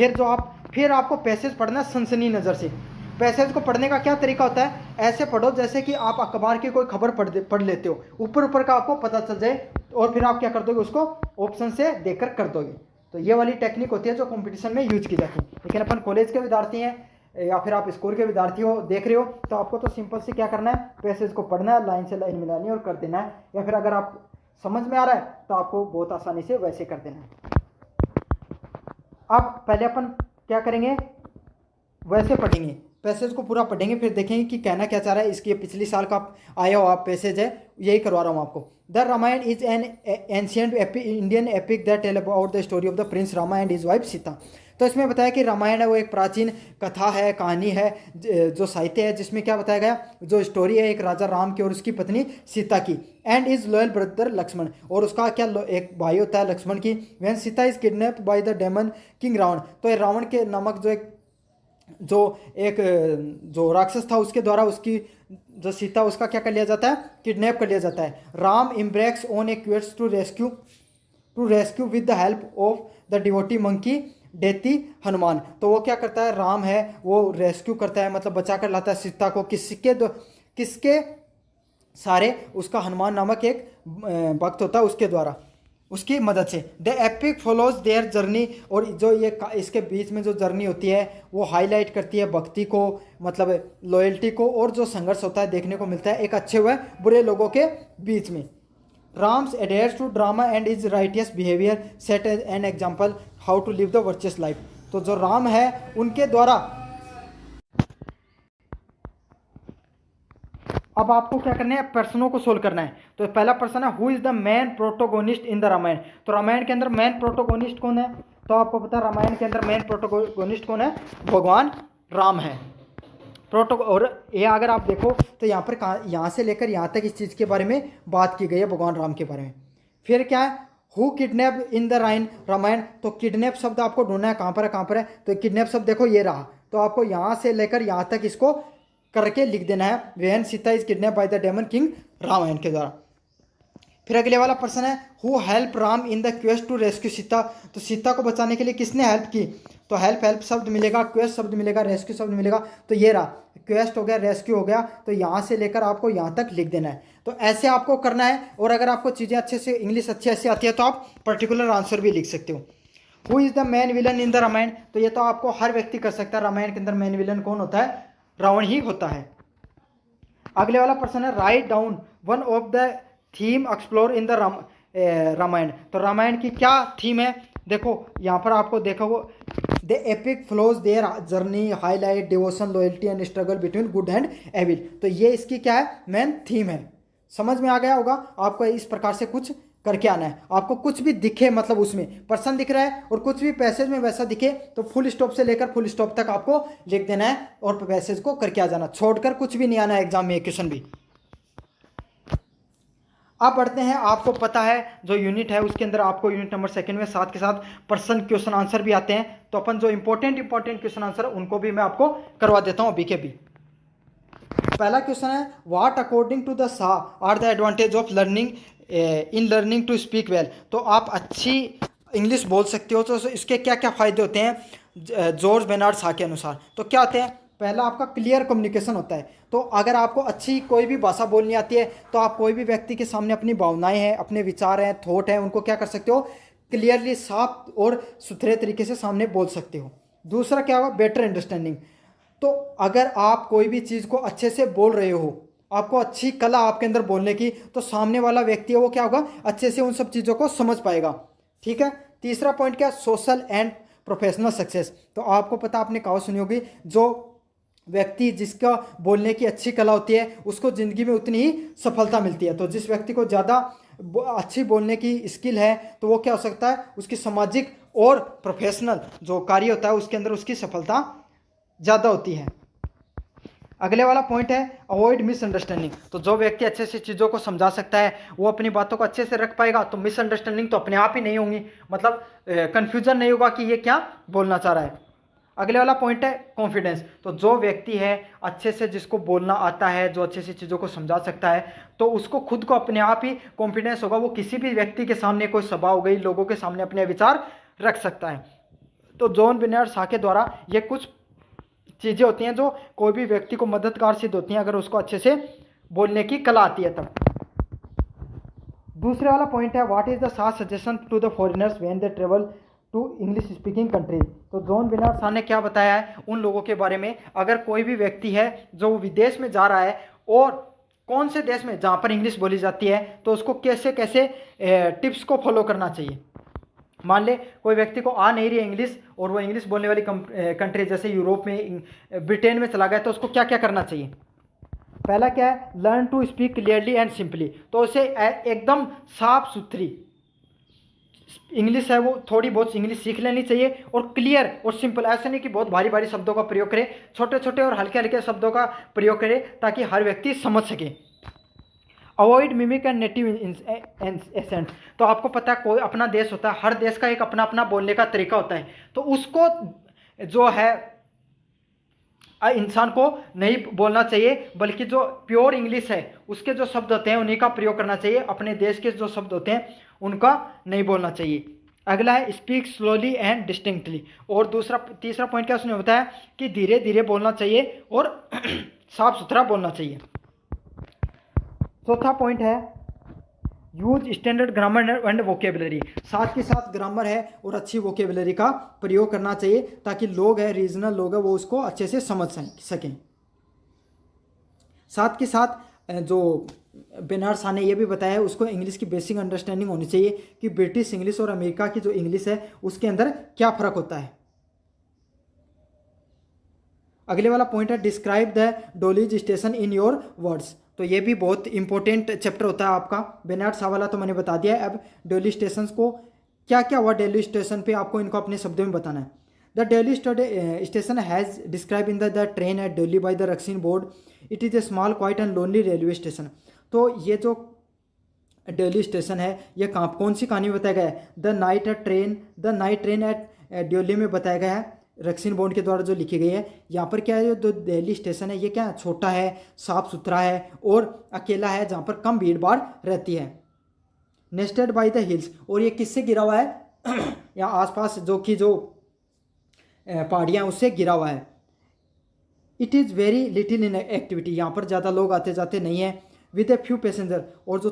फिर आपको पैसेज पढ़ना सनसनी नज़र से। पैसेज को पढ़ने का क्या तरीका होता है, ऐसे पढ़ो जैसे कि आप अखबार की कोई खबर पढ़ लेते हो, ऊपर का आपको पता चल जाए, और फिर आप क्या कर दोगे, उसको ऑप्शन से देखकर कर दोगे। तो ये वाली टेक्निक होती है जो कंपटीशन में यूज की जाती है। लेकिन अपन कॉलेज के विद्यार्थी हैं या फिर आप स्कूल के विद्यार्थी हो, देख रहे हो, तो आपको तो सिंपल से क्या करना है, पैसेज को पढ़ना है, लाइन से लाइन मिलानी है और कर देना है। या फिर अगर आप समझ में आ रहा है तो आपको बहुत आसानी से वैसे कर देना है। अब पहले अपन क्या करेंगे, वैसे पढ़ेंगे, पैसेज को पूरा पढ़ेंगे, फिर देखेंगे कि कहना क्या चाह रहा है। इसके पिछले साल का आया हो आप पैसेज है, यही करवा रहा हूँ आपको। The Ramayana is an ancient Indian epic that tell about the story of the prince Rama and his wife Sita. तो इसमें बताया कि रामायण है वो एक प्राचीन कथा है, कहानी है, जो साहित्य है, जिसमें क्या बताया गया, जो स्टोरी है एक राजा राम की और उसकी पत्नी सीता की, and is loyal brother Lakshmana, और उसका क्या एक भाई होता है लक्ष्मण की। When Sita is kidnapped by the demon king Ravana, तो ये रावण के नामक जो राक्षस था उसके द्वारा उसकी जो सीता उसका क्या कर लिया जाता है, किडनैप कर लिया जाता है। Ram embarks on a quest to rescue with the help of the devoted monkey deity Hanuman, तो वो क्या करता है, राम है वो रेस्क्यू करता है, मतलब बचा कर लाता है सीता को, किसके सारे, उसका हनुमान नामक एक भक्त होता है उसके द्वारा, उसकी मदद से। The epic follows their journey, और जो ये इसके बीच में जो जर्नी होती है वो हाईलाइट करती है भक्ति को, मतलब लॉयल्टी को, और जो संघर्ष होता है देखने को मिलता है एक अच्छे व बुरे लोगों के बीच में। Ram's adheres to dharma and his righteous behaviour set an example how to live the virtuous life, तो जो राम है उनके द्वारा, अब आपको क्या करना है, प्रश्नों को सोल्व करना है। तो पहला प्रश्न है, who is the main protagonist in the Ramayana, तो रामायण के अंदर मेन प्रोटोगोनिस्ट कौन है, तो आपको पता है रामायण के अंदर मेन प्रोटोगोनिस्ट कौन है, भगवान राम है। और ये अगर आप देखो तो यहाँ पर यहाँ से लेकर यहाँ तक इस चीज़ के बारे में बात की गई है भगवान राम के बारे में। फिर क्या है, who kidnap in the Ramayana, तो किडनैप शब्द आपको ढूंढना है, कहाँ पर है, तो किडनैप शब्द देखो ये रहा, तो आपको यहाँ से लेकर यहाँ तक इसको करके लिख देना है, when Sita is kidnap by the demon king Ramayana के द्वारा। फिर अगले वाला प्रश्न है, who help Ram in the quest to rescue Sita, तो सीता को बचाने के लिए किसने हेल्प की, तो हेल्प शब्द मिलेगा, क्वेस्ट शब्द मिलेगा, रेस्क्यू शब्द मिलेगा, तो ये रहा, क्वेस्ट हो गया, रेस्क्यू हो गया, तो यहाँ से लेकर आपको यहाँ तक लिख देना है। तो ऐसे आपको करना है, और अगर आपको चीज़ें अच्छे से इंग्लिश अच्छी ऐसी आती है तो आप पर्टिकुलर आंसर भी लिख सकते हो। Who is the main villain in the Ramayana, तो ये तो आपको हर व्यक्ति कर सकता है, रामायण के अंदर मेन विलन कौन होता है, रावण ही होता है। अगले वाला प्रश्न है, write down one of the theme explore in the Ramayana, तो रामायण की क्या थीम है, देखो यहाँ पर आपको देखो, the epic flows their journey highlight devotion loyalty and struggle between good and evil, तो ये इसकी क्या है, मेन थीम है। समझ में आ गया होगा आपको, इस प्रकार से कुछ करके आना है। आपको कुछ भी दिखे, मतलब उसमें पर्सन दिख रहा है और कुछ भी पैसेज में वैसा दिखे तो फुल स्टॉप से लेकर फुल स्टॉप तक आपको लिख देना है और पैसेज को करके आ जाना, छोड़कर कुछ भी नहीं आना है एग्जाम में, क्वेश्चन भी। अब बढ़ते हैं, आपको पता है जो यूनिट है उसके अंदर आपको यूनिट नंबर 2 में साथ के साथ पर्सन क्वेश्चन आंसर भी आते हैं, तो अपन जो इंपॉर्टेंट क्वेश्चन आंसर उनको भी मैं आपको करवा देता हूं अभी के भी। पहला क्वेश्चन है, what according to the Shaw are the advantage of learning to speak well, तो आप अच्छी इंग्लिश बोल सकते हो, तो इसके क्या क्या फ़ायदे होते हैं जॉर्ज बेनार्ड शॉ के अनुसार, तो क्या होते हैं, पहला आपका क्लियर कम्युनिकेशन होता है, तो अगर आपको अच्छी कोई भी भाषा बोलनी आती है तो आप कोई भी व्यक्ति के सामने अपनी भावनाएं हैं, अपने विचार हैं, थॉट हैं, उनको क्या कर सकते हो, क्लियरली साफ और सुथरे तरीके से सामने बोल सकते हो। दूसरा क्या होगा, बेटर अंडरस्टैंडिंग, तो अगर आप कोई भी चीज़ को अच्छे से बोल रहे हो, आपको अच्छी कला आपके अंदर बोलने की, तो सामने वाला व्यक्ति है वो क्या होगा, अच्छे से उन सब चीज़ों को समझ पाएगा। ठीक है। तीसरा पॉइंट क्या, सोशल एंड प्रोफेशनल सक्सेस, तो आपको पता, आपने कहावत सुनी होगी, जो व्यक्ति जिसका बोलने की अच्छी कला होती है उसको ज़िंदगी में उतनी ही सफलता मिलती है। तो जिस व्यक्ति को ज़्यादा अच्छी बोलने की स्किल है तो वो क्या हो सकता है, उसकी सामाजिक और प्रोफेशनल जो कार्य होता है उसके अंदर उसकी सफलता ज़्यादा होती है। अगले वाला पॉइंट है, अवॉइड मिसअंडरस्टैंडिंग, तो जो व्यक्ति अच्छे से चीज़ों को समझा सकता है वो अपनी बातों को अच्छे से रख पाएगा, तो मिसअंडरस्टैंडिंग तो अपने आप ही नहीं होंगी, मतलब कन्फ्यूजन नहीं होगा कि ये क्या बोलना चाह रहा है। अगले वाला पॉइंट है कॉन्फिडेंस, तो जो व्यक्ति है अच्छे से, जिसको बोलना आता है, जो अच्छे से चीज़ों को समझा सकता है, तो उसको खुद को अपने आप ही कॉन्फिडेंस होगा, वो किसी भी व्यक्ति के सामने, कोई सभा हो गई, लोगों के सामने अपने विचार रख सकता है। तो जॉन बेनार्ड शॉ के द्वारा ये कुछ चीज़ें होती हैं जो कोई भी व्यक्ति को मददगार सिद्ध होती हैं अगर उसको अच्छे से बोलने की कला आती है तब। दूसरे वाला पॉइंट है, what is the Shaw suggestion to the foreigners when they travel to English speaking countries, तो जॉन बेनार्ड शॉ ने क्या बताया है उन लोगों के बारे में, अगर कोई भी व्यक्ति है जो विदेश में जा रहा है और कौन से देश में जहाँ पर इंग्लिश बोली जाती है, तो उसको कैसे कैसे टिप्स को फॉलो करना चाहिए। मान ले कोई व्यक्ति को आ नहीं रही है इंग्लिश और वो इंग्लिश बोलने वाली कंट्री जैसे यूरोप में, ब्रिटेन में चला गया, तो उसको क्या क्या करना चाहिए। पहला क्या है, learn to speak clearly and simply, तो उसे एकदम साफ सुथरी इंग्लिश है वो थोड़ी बहुत इंग्लिश सीख लेनी चाहिए, और क्लियर और सिंपल, ऐसा नहीं कि बहुत भारी भारी शब्दों का प्रयोग करें, छोटे छोटे और हल्के हल्के शब्दों का प्रयोग करें ताकि हर व्यक्ति समझ सके। Avoid mimic and native accent. तो आपको पता है कोई अपना देश होता है, हर देश का एक अपना अपना बोलने का तरीका होता है, तो उसको जो है इंसान को नहीं बोलना चाहिए, बल्कि जो प्योर इंग्लिश है उसके जो शब्द होते हैं उन्हीं का प्रयोग करना चाहिए, अपने देश के जो शब्द होते हैं उनका नहीं बोलना चाहिए। अगला है स्पीक स्लोली एंड डिस्टिंक्टली। और तीसरा पॉइंट क्या उसने बताया कि धीरे धीरे बोलना चाहिए और साफ सुथरा बोलना चाहिए। चौथा पॉइंट है use standard grammar and vocabulary. साथ के साथ ग्रामर है और अच्छी वोकेबलरी का प्रयोग करना चाहिए ताकि लोग है, रीजनल लोग है, वो उसको अच्छे से समझ सकें। साथ के साथ जो बेनार्ड शॉ ने यह भी बताया है उसको इंग्लिश की बेसिक अंडरस्टैंडिंग होनी चाहिए कि ब्रिटिश इंग्लिश और अमेरिका की जो इंग्लिश है उसके अंदर क्या फ़र्क होता है। अगले वाला पॉइंट है describe the Deoli station in your words. तो ये भी बहुत इंपॉर्टेंट चैप्टर होता है आपका। बेनार्ड शॉ वाला तो मैंने बता दिया है, अब डेली स्टेशन को क्या क्या हुआ डेली स्टेशन पे आपको इनको अपने शब्दों में बताना है। The daily station has describe in the train at Delhi by the Ruskin board. It is a small quiet and lonely railway station. तो ये जो दिल्ली स्टेशन है ये कौन सी कहानी बताया गया है? The night train at Delhi में बताया गया है, रक्सिन बॉन्ड के द्वारा जो लिखी गई है। यहाँ पर क्या है, जो दिल्ली स्टेशन है ये क्या छोटा है, साफ सुथरा है और अकेला है, जहाँ पर कम भीड़ भाड़ रहती है। नेस्टेड बाय द हिल्स, और ये किससे गिरा हुआ है यहाँ आसपास जो पहाड़ियाँ उससे गिरा हुआ है। It is very little in activity, यहाँ पर ज़्यादा लोग आते जाते नहीं हैं। विद ए फ्यू पैसेंजर, और जो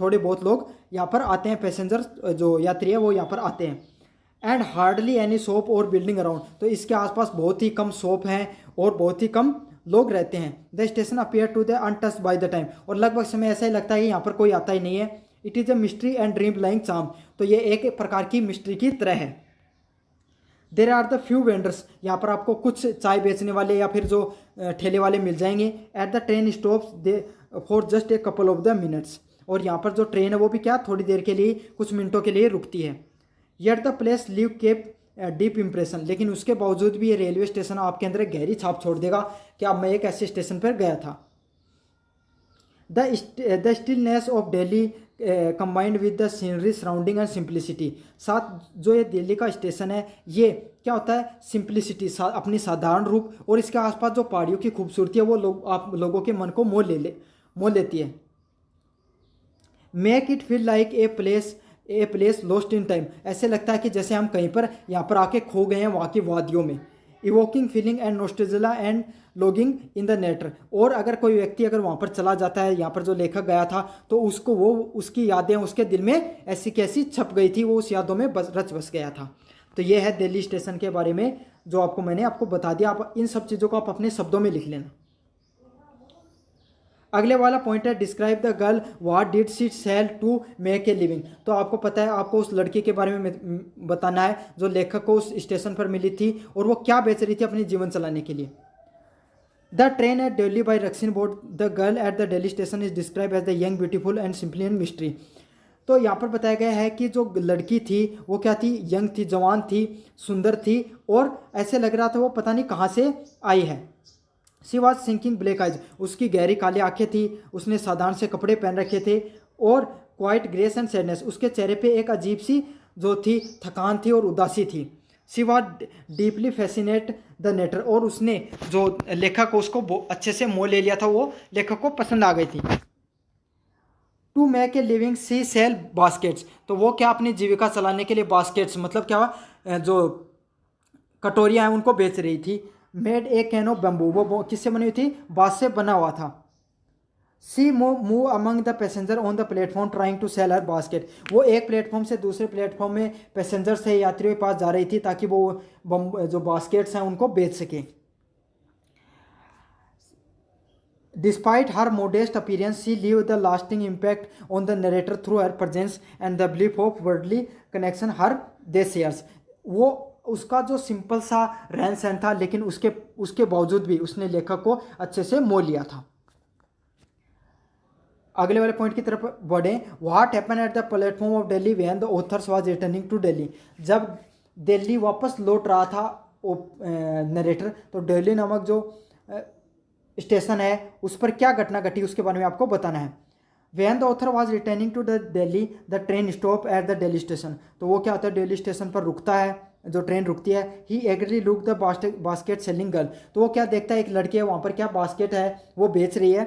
थोड़े बहुत लोग यहाँ पर आते हैं, पैसेंजर जो यात्री है वो यहाँ पर आते हैं। एंड हार्डली एनी शॉप और बिल्डिंग अराउंड, तो इसके आसपास बहुत ही कम शॉप हैं और बहुत ही कम लोग रहते हैं। The station appear to the untouched by the time, और लगभग समय ऐसा ही लगता है कि यहाँ पर कोई आता ही नहीं है। It is a mystery and dream lying charm, तो ये एक प्रकार की मिस्ट्री की तरह है। There are the few vendors, यहाँ पर आपको कुछ चाय बेचने वाले या फिर जो ठेले वाले मिल जाएंगे। At the train stops they for just a couple of the minutes, और यहाँ पर जो ट्रेन है वो भी क्या थोड़ी देर के लिए, कुछ मिनटों के लिए रुकती है। Yet the place leave keep deep impression, लेकिन उसके बावजूद भी ये रेलवे स्टेशन आपके अंदर एक गहरी छाप छोड़ देगा कि अब मैं एक ऐसे स्टेशन पर गया था। The stillness of Delhi combined with the scenery surrounding and simplicity. साथ जो ये दिल्ली का स्टेशन है ये क्या होता है, सिंप्लिसिटी, अपनी साधारण रूप और इसके आसपास जो पहाड़ियों की खूबसूरती है वो आप लोगों के मन को मोह लेती है। Make it feel like a place lost in time, ऐसे लगता है कि जैसे हम कहीं पर यहाँ पर आके खो गए हैं वहाँ की वादियों में। Evoking feeling and nostalgia and longing in the narrator, और अगर कोई व्यक्ति अगर वहाँ पर चला जाता है, यहाँ पर जो लेखक गया था, तो उसको वो उसकी यादें उसके दिल में ऐसी कैसी छप गई थी, वो उस यादों में रच बस गया था। तो ये है दिल्ली स्टेशन के बारे में जो मैंने आपको बता दिया। आप इन सब चीज़ों को आप अपने शब्दों में लिख लेना। अगले वाला पॉइंट है describe the girl what did she sell to make a living. तो आपको पता है आपको उस लड़की के बारे में बताना है जो लेखक को उस स्टेशन पर मिली थी और वो क्या बेच रही थी अपनी जीवन चलाने के लिए। The train at Delhi by Ruskin Bond, the girl at the Delhi station is describe as the young beautiful and simply and mystery. तो यहाँ पर बताया गया है कि जो लड़की थी वो क्या थी, यंग थी, जवान थी, सुंदर थी और ऐसे लग रहा था वो पता नहीं कहाँ से आई है। She was sinking black eyes, उसकी गहरी काली आंखें थी, उसने साधारण से कपड़े पहन रखे थे और क्वाइट ग्रेस एंड सैडनेस, उसके चेहरे पे एक अजीब सी जो थी थकान थी और उदासी थी। She was deeply fascinate the narrator, और उसने जो लेखक को उसको अच्छे से मोह ले लिया था, वो लेखक को पसंद आ गई थी। To make a living she sell baskets, तो वो क्या अपनी जीविका चलाने के लिए बास्केट्स मतलब क्या जो कटोरियाँ हैं उनको बेच रही थी। Made a can of bamboo, वो किससे बनी हुई थी, बांस से बना हुआ था। She move among the passenger on the platform trying to sell her basket, वो एक प्लेटफॉर्म से दूसरे प्लेटफॉर्म में पैसेंजर से यात्रियों के पास जा रही थी ताकि वो जो बास्केट्स हैं उनको बेच सके। Despite her modest appearance she leave the lasting impact on the narrator through her presence and the belief of worldly connection her they shares. वो उसका जो सिंपल सा रहन सहन था लेकिन उसके बावजूद भी उसने लेखक को अच्छे से मोह लिया था। अगले वाले पॉइंट की तरफ बढ़ें। What happen at the platform of Delhi when the authors was returning to Delhi. जब दिल्ली वापस लौट रहा था नरेटर, तो दिल्ली नामक जो स्टेशन है उस पर क्या घटना घटी उसके बारे में आपको बताना है। When the author was returning to the Delhi the train stop at the Delhi station. तो वो क्या होता है, दिल्ली स्टेशन पर रुकता है, जो ट्रेन रुकती है। He eagerly look the basket selling girl. तो वो क्या देखता है, एक लड़की है वहाँ पर क्या बास्केट है वो बेच रही है।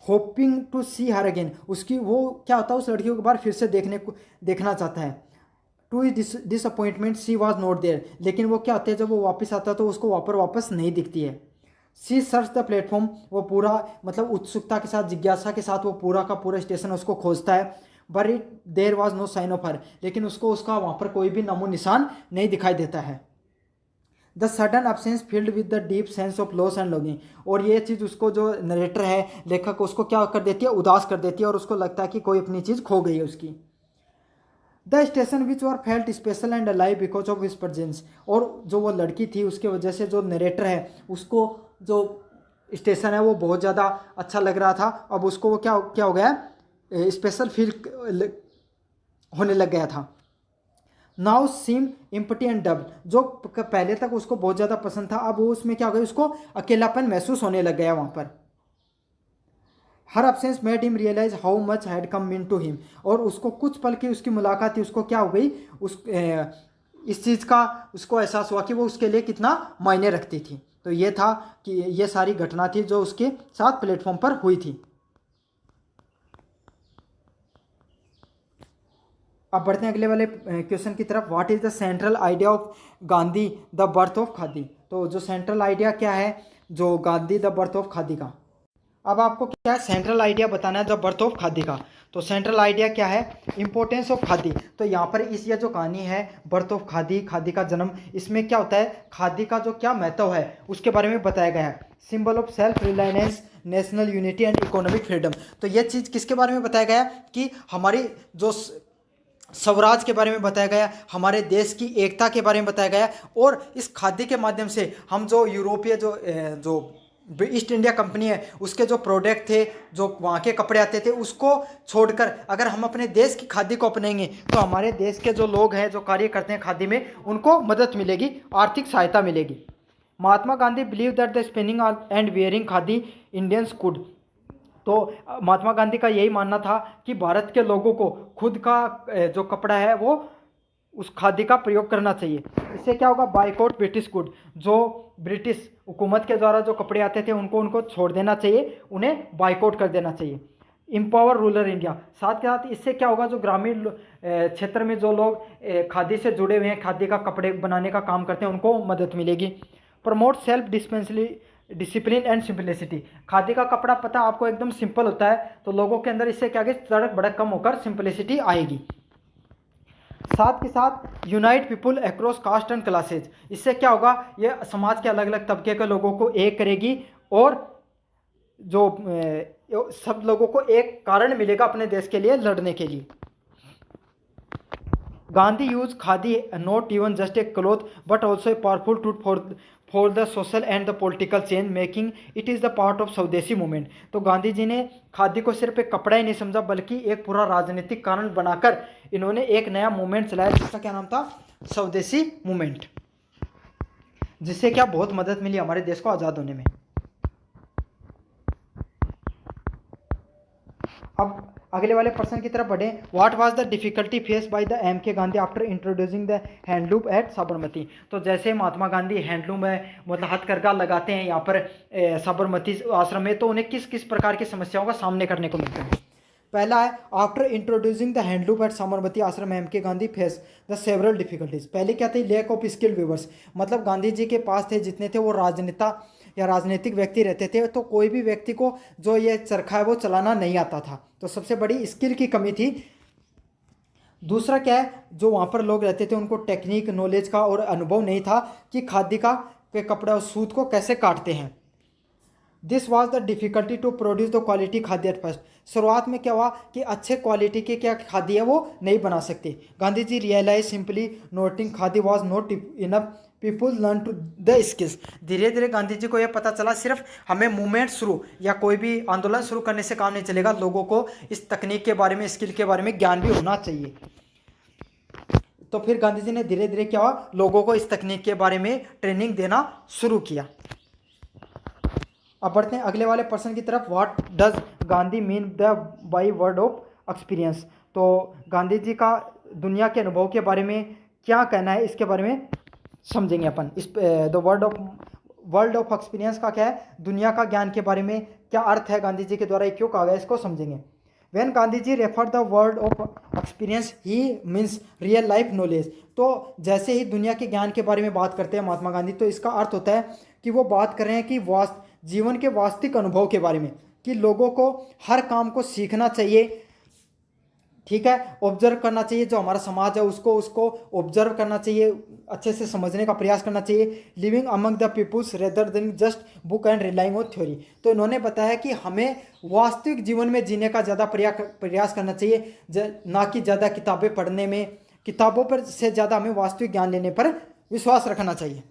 Hoping to see her again, उसकी वो क्या होता है उस लड़की को एक बार फिर से देखना चाहता है। To disappointment she was not there, लेकिन वो क्या होता है जब वो वापस आता है तो उसको वहाँ पर वापस नहीं दिखती है। सी सर्च द प्लेटफॉर्म, वो पूरा मतलब उत्सुकता के साथ जिज्ञासा के साथ वो पूरा का पूरा स्टेशन उसको खोजता है। But it there was no sign of her, लेकिन उसको उसका वहाँ पर कोई भी नामो निशान नहीं दिखाई देता है। The sudden absence field with the deep sense of loss and longing, और ये चीज़ उसको जो नरेटर है लेखक उसको क्या कर देती है, उदास कर देती है, और उसको लगता है कि कोई अपनी चीज़ खो गई है उसकी। The station which were felt special and alive because of his presence, और जो वो लड़की थी उसके वजह से जो नरेटर है उसको जो स्टेशन है वो बहुत ज़्यादा अच्छा लग रहा था। अब उसको वो क्या क्या हो गया, स्पेशल फील होने लग गया था। Now seem empty and dull, जो पहले तक उसको बहुत ज़्यादा पसंद था अब वो उसमें क्या हो गया, उसको अकेलापन महसूस होने लग गया वहाँ पर। Her absence made him realise how much had come mean to him, और उसको कुछ पल की उसकी मुलाकात थी उसको क्या हो गई, इस चीज़ का उसको एहसास हुआ कि वो उसके लिए कितना मायने रखती थी। तो ये था कि ये सारी घटना थी जो उसके साथ प्लेटफॉर्म पर हुई थी। अब बढ़ते हैं अगले वाले क्वेश्चन की तरफ। What is the central idea of Gandhi the birth of khadi. तो जो सेंट्रल आइडिया क्या है जो Gandhi the birth of khadi का, अब आपको क्या है सेंट्रल आइडिया बताना है द बर्थ ऑफ खादी का। तो सेंट्रल आइडिया क्या है, इंपॉर्टेंस ऑफ खादी। तो यहाँ पर इस ये जो कहानी है बर्थ ऑफ खादी, खादी का जन्म, इसमें क्या होता है खादी का जो क्या महत्व है उसके बारे में बताया गया है। Symbol of self reliance, national unity and economic freedom. तो ये चीज़ किसके बारे में बताया गया कि हमारी जो स्वराज के बारे में बताया गया, हमारे देश की एकता के बारे में बताया गया, और इस खादी के माध्यम से हम जो यूरोपीय जो ईस्ट इंडिया कंपनी है उसके जो प्रोडक्ट थे, जो वहाँ के कपड़े आते थे, उसको छोड़कर अगर हम अपने देश की खादी को अपनाएंगे तो हमारे देश के जो लोग हैं जो कार्य करते हैं खादी में उनको मदद मिलेगी, आर्थिक सहायता मिलेगी। Mahatma Gandhi believe that the spinning and wearing khadi Indians could. तो महात्मा गांधी का यही मानना था कि भारत के लोगों को खुद का जो कपड़ा है वो उस खादी का प्रयोग करना चाहिए। इससे क्या होगा, बाइकआउट ब्रिटिश गुड, जो ब्रिटिश हुकूमत के द्वारा जो कपड़े आते थे उनको छोड़ देना चाहिए, उन्हें बाइकआउट कर देना चाहिए। एम्पावर रूरल इंडिया, साथ के साथ इससे क्या होगा जो ग्रामीण क्षेत्र में जो लोग खादी से जुड़े हुए हैं, खादी का कपड़े बनाने का काम करते हैं, उनको मदद मिलेगी। Promote self discipline and simplicity, khadi का कपड़ा पता आपको एकदम सिंपल होता है तो लोगों के अंदर इससे क्या तड़क भड़क कम होकर सिंपलिसिटी आएगी। साथ के साथ unite people across cast and classes, इससे क्या होगा ये समाज के अलग अलग तबके के लोगों को एक करेगी और जो सब लोगों को एक कारण मिलेगा अपने देश के लिए लड़ने के लिए। Gandhi use khadi not even just a cloth but also a powerful tool for the social and the political change making it is the part of स्वदेशी मूवमेंट। तो गांधी जी ने खादी को सिर्फ एक कपड़ा ही नहीं समझा बल्कि एक पूरा राजनीतिक कारण बनाकर इन्होंने एक नया मूवमेंट चलाया जिसका क्या नाम था, स्वदेशी मूवमेंट, जिससे क्या बहुत मदद मिली हमारे देश को आज़ाद होने में। अब अगले वाले प्रश्न की तरफ बढ़े। What was the difficulty face by the M K Gandhi after introducing the handloom at Sabarmati. तो जैसे महात्मा गांधी हैंडलूम में मतलब हथकरघा लगाते हैं यहाँ पर साबरमती आश्रम में, तो उन्हें किस किस प्रकार की समस्याओं का सामने करने को मिलता है। पहला है after introducing the handloom at Sabarmati Ashram M K Gandhi face the several difficulties. पहले क्या थी, लैक ऑफ स्किल्ड वीवर्स, मतलब गांधी जी के पास थे जितने थे वो राजनेता या राजनीतिक व्यक्ति रहते थे, तो कोई भी व्यक्ति को जो ये चरखा है वो चलाना नहीं आता था, तो सबसे बड़ी स्किल की कमी थी। दूसरा क्या है, जो वहाँ पर लोग रहते थे उनको टेक्निक नॉलेज का और अनुभव नहीं था कि खादी का पे कपड़ा और सूत को कैसे काटते हैं। This was the difficulty to produce the quality khadi at first. शुरुआत में क्या हुआ कि अच्छे क्वालिटी की क्या खादी है वो नहीं बना सकते। Gandhi ji realise simply noting khadi was not enough people learn to the skills. धीरे धीरे गांधी जी को यह पता चला सिर्फ हमें मूवमेंट शुरू या कोई भी आंदोलन शुरू करने से काम नहीं चलेगा, लोगों को इस तकनीक के बारे में, स्किल के बारे में ज्ञान भी होना चाहिए। तो फिर गांधी जी ने धीरे धीरे क्या हुआ, लोगों को इस तकनीक के बारे में ट्रेनिंग देना शुरू किया। अब बढ़ते हैं अगले वाले पर्सन की तरफ। What does Gandhi mean the by word of experience. तो गांधी जी का दुनिया के अनुभव के बारे में क्या कहना है, इसके बारे में समझेंगे अपन। इस द वर्ल्ड ऑफ एक्सपीरियंस का क्या है, दुनिया का ज्ञान के बारे में क्या अर्थ है गांधी जी के द्वारा, क्यों कहा गया, इसको समझेंगे। When Gandhi ji refer the world of experience he means real life knowledge. तो जैसे ही दुनिया के ज्ञान के बारे में बात करते हैं महात्मा गांधी, तो इसका अर्थ होता है कि वो बात कर रहे हैं कि जीवन के वास्तविक अनुभव के बारे में, कि लोगों को हर काम को सीखना चाहिए, ठीक है, ऑब्जर्व करना चाहिए। जो हमारा समाज है उसको ऑब्जर्व करना चाहिए, अच्छे से समझने का प्रयास करना चाहिए। Living among the peoples rather than just book and relying on theory. तो इन्होंने बताया कि हमें वास्तविक जीवन में जीने का ज़्यादा प्रयास करना चाहिए, ना कि ज़्यादा किताबें पढ़ने में, किताबों पर से ज़्यादा हमें वास्तविक ज्ञान लेने पर विश्वास रखना चाहिए।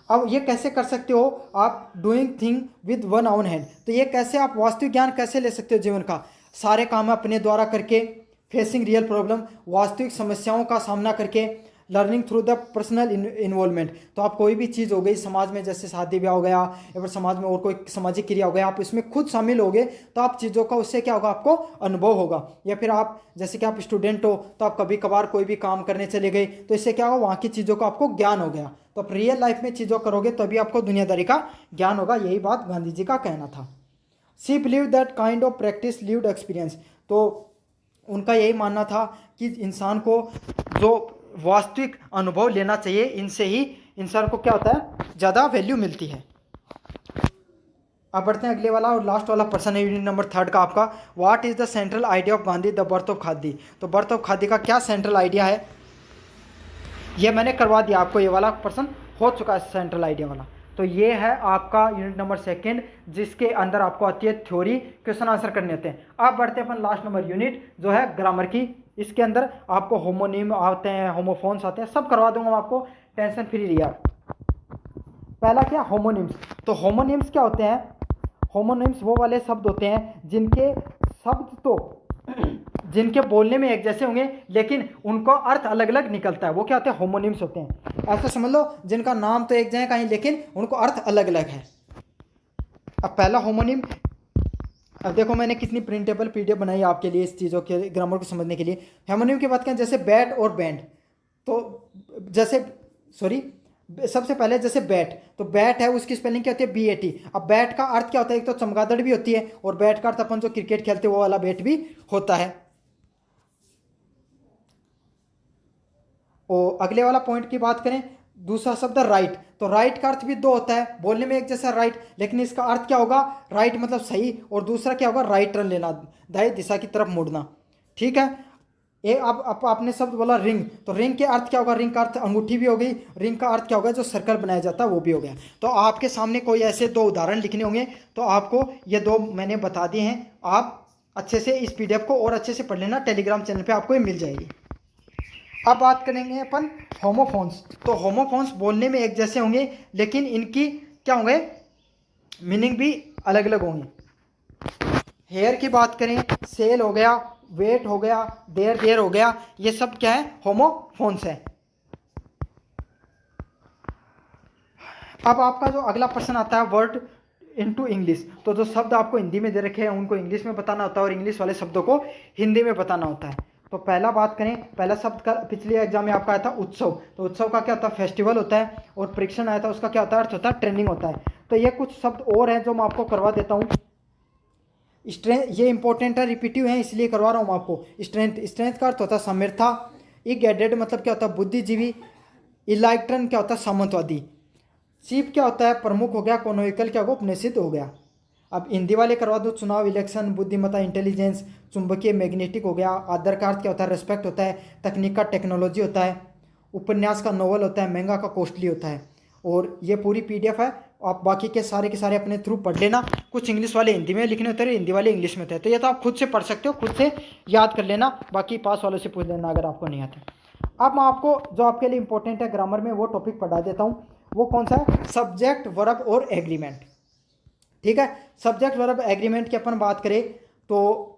अब ये कैसे कर सकते हो आप, doing thing with one on hand. तो ये कैसे आप वास्तविक ज्ञान कैसे ले सकते हो जीवन का, सारे काम अपने द्वारा करके, फेसिंग रियल प्रॉब्लम, वास्तविक समस्याओं का सामना करके, learning through the personal involvement. तो आप कोई भी चीज़ हो गई समाज में, जैसे शादी ब्याह हो गया या फिर समाज में और कोई सामाजिक क्रिया हो गया, आप इसमें खुद शामिल होगे तो आप चीज़ों का उससे क्या होगा, आपको अनुभव होगा। या फिर आप जैसे कि आप स्टूडेंट हो तो आप कभी कभार कोई भी काम करने चले गए तो इससे क्या होगा, वहाँ की चीज़ों का आपको ज्ञान हो गया। तो आप रियल लाइफ में चीज़ों करोगे तभी आपको दुनियादारी का ज्ञान होगा। यही बात गांधी जी का कहना था। She believe that kind of practice lived experience. तो उनका यही मानना था कि इंसान को जो वास्तविक अनुभव लेना चाहिए, इनसे ही इंसान को क्या होता है, ज़्यादा वैल्यू मिलती है। अब बढ़ते हैं अगले वाला और लास्ट वाला पर्सन है यूनिट नंबर 3 का आपका। What is the central idea of Gandhi, the birth of khadi. तो बर्थ ऑफ खादी का क्या सेंट्रल आइडिया है, ये मैंने करवा दिया आपको, ये वाला पर्सन हो चुका है सेंट्रल आइडिया वाला। तो ये है आपका यूनिट नंबर 2, जिसके अंदर आपको आती है थ्योरी, क्वेश्चन आंसर करने होते हैं। अब बढ़ते हैं अपन लास्ट नंबर यूनिट जो है ग्रामर की। इसके अंदर आपको होमोनिम आते हैं, होमोफोन्स आते हैं, सब करवा दूंगा मैं आपको, टेंशन फ्री रहिए। पहला क्या, होमोनिम्स। तो होमोनिम्स क्या होते हैं, होमोनिम्स वो वाले शब्द होते हैं जिनके शब्द तो जिनके बोलने में एक जैसे होंगे लेकिन उनको अर्थ अलग अलग निकलता है, वो क्या होते हैं, होमोनिम्स होते हैं। ऐसा समझ लो जिनका नाम तो एक जगह कहीं लेकिन उनको अर्थ अलग अलग है। अब पहला होमोनिम, अब देखो मैंने कितनी प्रिंटेबल पीडीएफ बनाई आपके लिए इस चीज़ों के ग्रामर को समझने के लिए। होमोनिम की बात करें जैसे बैट और बैंड, तो जैसे सबसे पहले जैसे बैट, तो बैट है उसकी स्पेलिंग क्या होती है, BAT। अब बैट का अर्थ क्या होता है, एक तो चमगादड़ भी होती है और बैट का अर्थ अपन जो क्रिकेट खेलते हैं वो वाला बैट भी होता है। और अगले वाला पॉइंट की बात करें, दूसरा शब्द राइट। तो राइट का अर्थ भी 2 होता है, बोलने में एक जैसा राइट, लेकिन इसका अर्थ क्या होगा, राइट मतलब सही, और दूसरा क्या होगा, राइट टर्न लेना, दाएं दिशा की तरफ मुड़ना, ठीक है। अब आपने शब्द बोला रिंग, तो रिंग के अर्थ क्या होगा, रिंग का अर्थ अंगूठी भी हो गई, रिंग का अर्थ क्या होगा, जो सर्कल बनाया जाता है वो भी हो गया। तो आपके सामने कोई ऐसे 2 उदाहरण लिखने होंगे, तो आपको ये 2 मैंने बता दिए हैं, आप अच्छे से इस PDF को और अच्छे से पढ़ लेना, टेलीग्राम चैनल पे आपको ये मिल जाएगी। अब बात करेंगे अपन होमोफोन्स। तो होमोफोन्स बोलने में एक जैसे होंगे लेकिन इनकी क्या होंगे, मीनिंग भी अलग अलग होंगे। हेयर की बात करें, सेल हो गया, वेट हो गया, देर हो गया, ये सब क्या है, होमोफोन्स है। अब आपका जो अगला प्रश्न आता है, वर्ड इनटू इंग्लिश। तो जो शब्द आपको हिंदी में दे रखे हैं उनको इंग्लिश में बताना होता है और इंग्लिश वाले शब्दों को हिंदी में बताना होता है। तो पहला बात करें, पहला शब्द का पिछले एग्जाम में आपका आया था उत्सव। तो उत्सव का क्या होता है, फेस्टिवल होता है, और परीक्षण आया था उसका क्या होता है, अर्थ होता है ट्रेनिंग होता है। तो ये कुछ शब्द और हैं जो मैं आपको करवा देता हूँ। स्ट्रेंथ, ये इंपॉर्टेंट है, रिपीटिव है इसलिए करवा रहा हूँ आपको। स्ट्रेंथ का अर्थ होता है सामर्थ्य। इगेडेड मतलब क्या होता है, बुद्धिजीवी। इलाइक्ट्रन क्या होता है, सामंतवादी। चीफ क्या होता है, प्रमुख हो गया। कॉनोइकल क्या होगा, उपनिषद हो गया। अब हिंदी वाले करवा दो, चुनाव, इलेक्शन, बुद्धिमत्ता, इंटेलिजेंस, चुंबकीय, मैग्नेटिक हो गया। आदर का अर्थ क्या होता है, रिस्पेक्ट होता है। तकनीक का टेक्नोलॉजी होता है। उपन्यास का नोवेल होता है। महंगा का कॉस्टली होता है। और ये पूरी PDF है, आप बाकी के सारे अपने थ्रू पढ़ लेना। कुछ इंग्लिश वाले हिंदी में लिखने होते हैं, हिंदी वाले इंग्लिश में होते हैं, तो ये तो आप खुद से पढ़ सकते हो, खुद से याद कर लेना, बाकी पास वालों से पूछ लेना अगर आपको नहीं आता। अब मैं आपको जो आपके लिए इंपॉर्टेंट है ग्रामर में वो टॉपिक पढ़ा देता हूँ। वो कौन सा है? सब्जेक्ट, वर्ब और एग्रीमेंट। ठीक है, सब्जेक्ट वर्ब एग्रीमेंट की अपन बात करें तो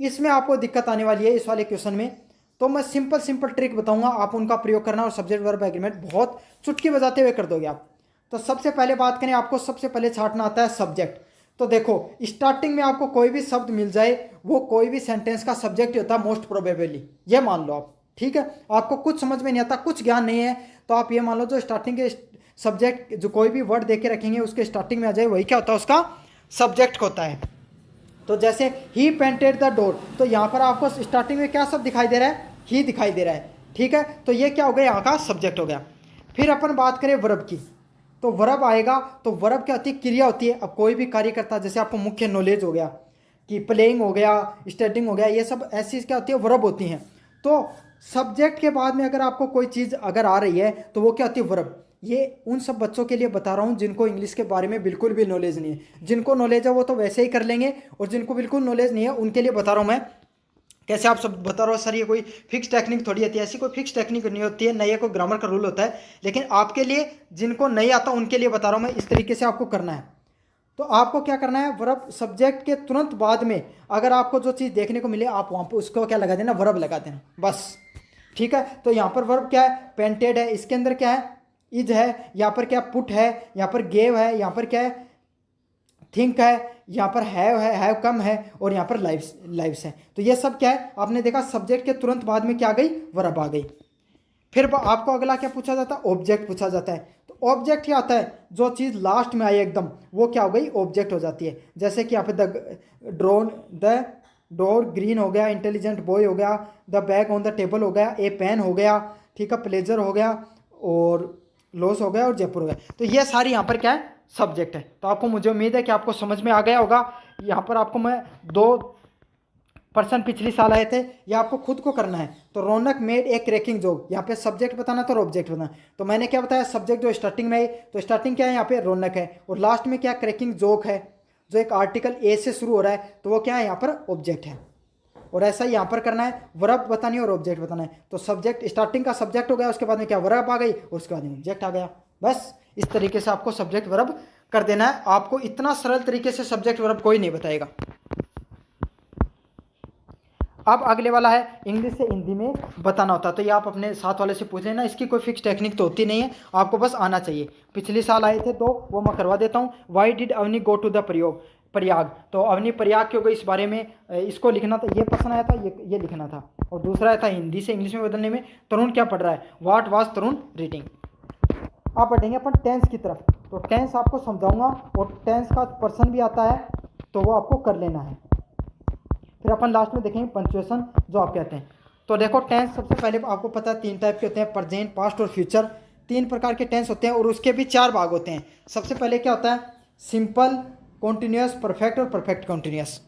इसमें आपको दिक्कत आने वाली है इस वाले क्वेश्चन में। तो मैं सिंपल ट्रिक बताऊंगा, आप उनका प्रयोग करना और सब्जेक्ट वर्ब एग्रीमेंट बहुत चुटकी बजाते हुए कर दोगे आप। तो सबसे पहले बात करें, आपको सबसे पहले छांटना आता है सब्जेक्ट। तो देखो स्टार्टिंग में आपको कोई भी शब्द मिल जाए वो कोई भी सेंटेंस का सब्जेक्ट होता है मोस्ट प्रोबेबली, ये मान लो आप। ठीक है, आपको कुछ समझ में नहीं आता, कुछ ज्ञान नहीं है, तो आप ये मान लो जो स्टार्टिंग के सब्जेक्ट जो कोई भी वर्ड देके रखेंगे उसके स्टार्टिंग में आ जाए वही क्या होता है, उसका सब्जेक्ट होता है। तो जैसे ही पेंटेड द डोर, तो यहाँ पर आपको स्टार्टिंग में क्या शब्द दिखाई दे रहा है? ही दिखाई दे रहा है। ठीक है, तो ये क्या हो गया? यहाँ का सब्जेक्ट हो गया। फिर अपन बात करें वर्ब की, तो वर्ब आएगा, तो वर्ब क्या होती है? क्रिया होती है। अब कोई भी कार्य करता है, जैसे आपको मुख्य नॉलेज हो गया कि प्लेइंग हो गया, स्टडिंग हो गया, ये सब ऐसी क्या होती है? वर्ब होती हैं। तो सब्जेक्ट के बाद में अगर आपको कोई चीज़ अगर आ रही है तो वो क्या होती है? वर्ब। ये उन सब बच्चों के लिए बता रहा हूँ जिनको इंग्लिश के बारे में बिल्कुल भी नॉलेज नहीं है। जिनको नॉलेज है वो तो वैसे ही कर लेंगे, और जिनको बिल्कुल नॉलेज नहीं है उनके लिए बता रहा हूँ मैं। कैसे आप सब बता रहे हो सर ये कोई फिक्स टेक्निक थोड़ी होती है, ऐसी कोई फिक्स टेक्निक नहीं होती है, नहीं है कोई ग्रामर का रूल होता है। लेकिन आपके लिए जिनको नहीं आता उनके लिए बता रहा हूँ मैं, इस तरीके से आपको करना है। तो आपको क्या करना है? वर्ब सब्जेक्ट के तुरंत बाद में अगर आपको जो चीज़ देखने को मिले आप वहाँ पर उसको क्या लगा देना? वर्ब लगा देना बस। ठीक है, तो यहाँ पर वर्ब क्या है? पेंटेड है, इसके अंदर क्या है? इज है, यहाँ पर क्या? पुट है, यहाँ पर गेव है, यहाँ पर क्या है? थिंक है, यहाँ पर हैव कम है, और यहाँ पर लाइव्स है। तो ये सब क्या है? आपने देखा सब्जेक्ट के तुरंत बाद में क्या आ गई? वर्ब आ गई। फिर आपको अगला क्या पूछा जाता है? ऑब्जेक्ट पूछा जाता है। तो ऑब्जेक्ट क्या आता है? जो चीज़ लास्ट में आई एकदम वो क्या हो गई? ऑब्जेक्ट हो जाती है। जैसे कि यहाँ पे द डोर ग्रीन हो गया, इंटेलिजेंट बॉय हो गया, the bag on the table हो गया, ए पेन हो गया, ठीक है, प्लेजर हो गया, और लॉस हो गया, और जयपुर हो गया। तो ये सारी यहाँ पर क्या है? सब्जेक्ट है। तो आपको मुझे उम्मीद है कि आपको समझ में आ गया होगा। यहाँ पर आपको मैं 2 पर्सन पिछली साल आए थे, ये आपको खुद को करना है। तो रौनक मेड एक क्रैकिंग जोक, यहाँ पे सब्जेक्ट बताना तो ऑब्जेक्ट बताना। तो मैंने क्या बताया? सब्जेक्ट जो स्टार्टिंग में है, तो स्टार्टिंग क्या है? यहाँ पे रौनक है, और लास्ट में क्या? क्रैकिंग जोक है, जो एक आर्टिकल ए से शुरू हो रहा है, तो वो क्या है? यहाँ पर ऑब्जेक्ट है। और ऐसा ही यहाँ पर करना है, वर्ब बतानी है और ऑब्जेक्ट बताना है। तो सब्जेक्ट स्टार्टिंग का सब्जेक्ट हो गया, उसके बाद में क्या? वर्ब आ गई, और उसके बाद में ऑब्जेक्ट आ गया। बस इस तरीके से आपको सब्जेक्ट वर्ब कर देना है। आपको इतना सरल तरीके से सब्जेक्ट वर्ब कोई नहीं बताएगा। अब अगले वाला है इंग्लिश से हिंदी में बताना होता है। तो ये आप अपने साथ वाले से पूछ लेना, इसकी कोई फिक्स टेक्निक तो होती नहीं है, आपको बस आना चाहिए। पिछली साल आए थे तो वो मैं करवा देता हूँ। Why did Avni go to the Prayag, तो अवनी प्रयाग क्यों गई, इस बारे में इसको लिखना था। ये प्रश्न आया था, ये लिखना था। और दूसरा आया था हिंदी से इंग्लिश में बदलने में, तरुण क्या पढ़ रहा है? What was Tarun reading. आप बढ़ेंगे अपन टेंस की तरफ। तो टेंस आपको समझाऊंगा, और टेंस का पर्सन भी आता है तो वो आपको कर लेना है। फिर अपन लास्ट में देखेंगे पंक्चुएशन जो आप कहते हैं। तो देखो टेंस सबसे पहले आपको पता है 3 टाइप के होते हैं, प्रेजेंट, पास्ट और फ्यूचर। 3 प्रकार के टेंस होते हैं, और उसके भी 4 भाग होते हैं। सबसे पहले क्या होता है? सिंपल, कॉन्टिन्यूस, परफेक्ट और परफेक्ट कॉन्टिन्यूस।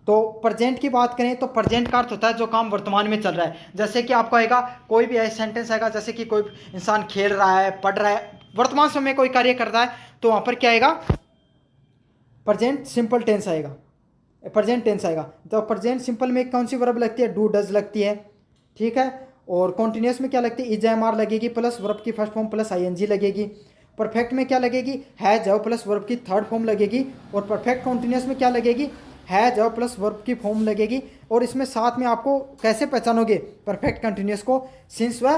तो प्रेजेंट की बात करें तो प्रेजेंट का अर्थ होता है जो काम वर्तमान में चल रहा है। जैसे कि आपको आएगा कोई भी ऐसा सेंटेंस आएगा, जैसे कि कोई इंसान खेल रहा है, पढ़ रहा है, वर्तमान समय में कोई कार्य कर रहा है, तो वहाँ पर क्या आएगा? प्रेजेंट सिंपल टेंस आएगा, प्रेजेंट टेंस आएगा। तो प्रेजेंट सिंपल में कौन सी वर्ब लगती है? डू डज लगती है, ठीक है। और कॉन्टिन्यूस में क्या लगती है? इज एम आर लगेगी, प्लस वर्ब की फर्स्ट फॉर्म प्लस आईएनजी लगेगी। परफेक्ट में क्या लगेगी? है जाओ प्लस वर्ब की थर्ड फॉर्म लगेगी। और परफेक्ट कॉन्टिन्यूस में क्या लगेगी? है जाओ प्लस वर्ब की फॉर्म लगेगी। और इसमें साथ में आपको कैसे पहचानोगे परफेक्ट कंटिन्यूस को? सिंस व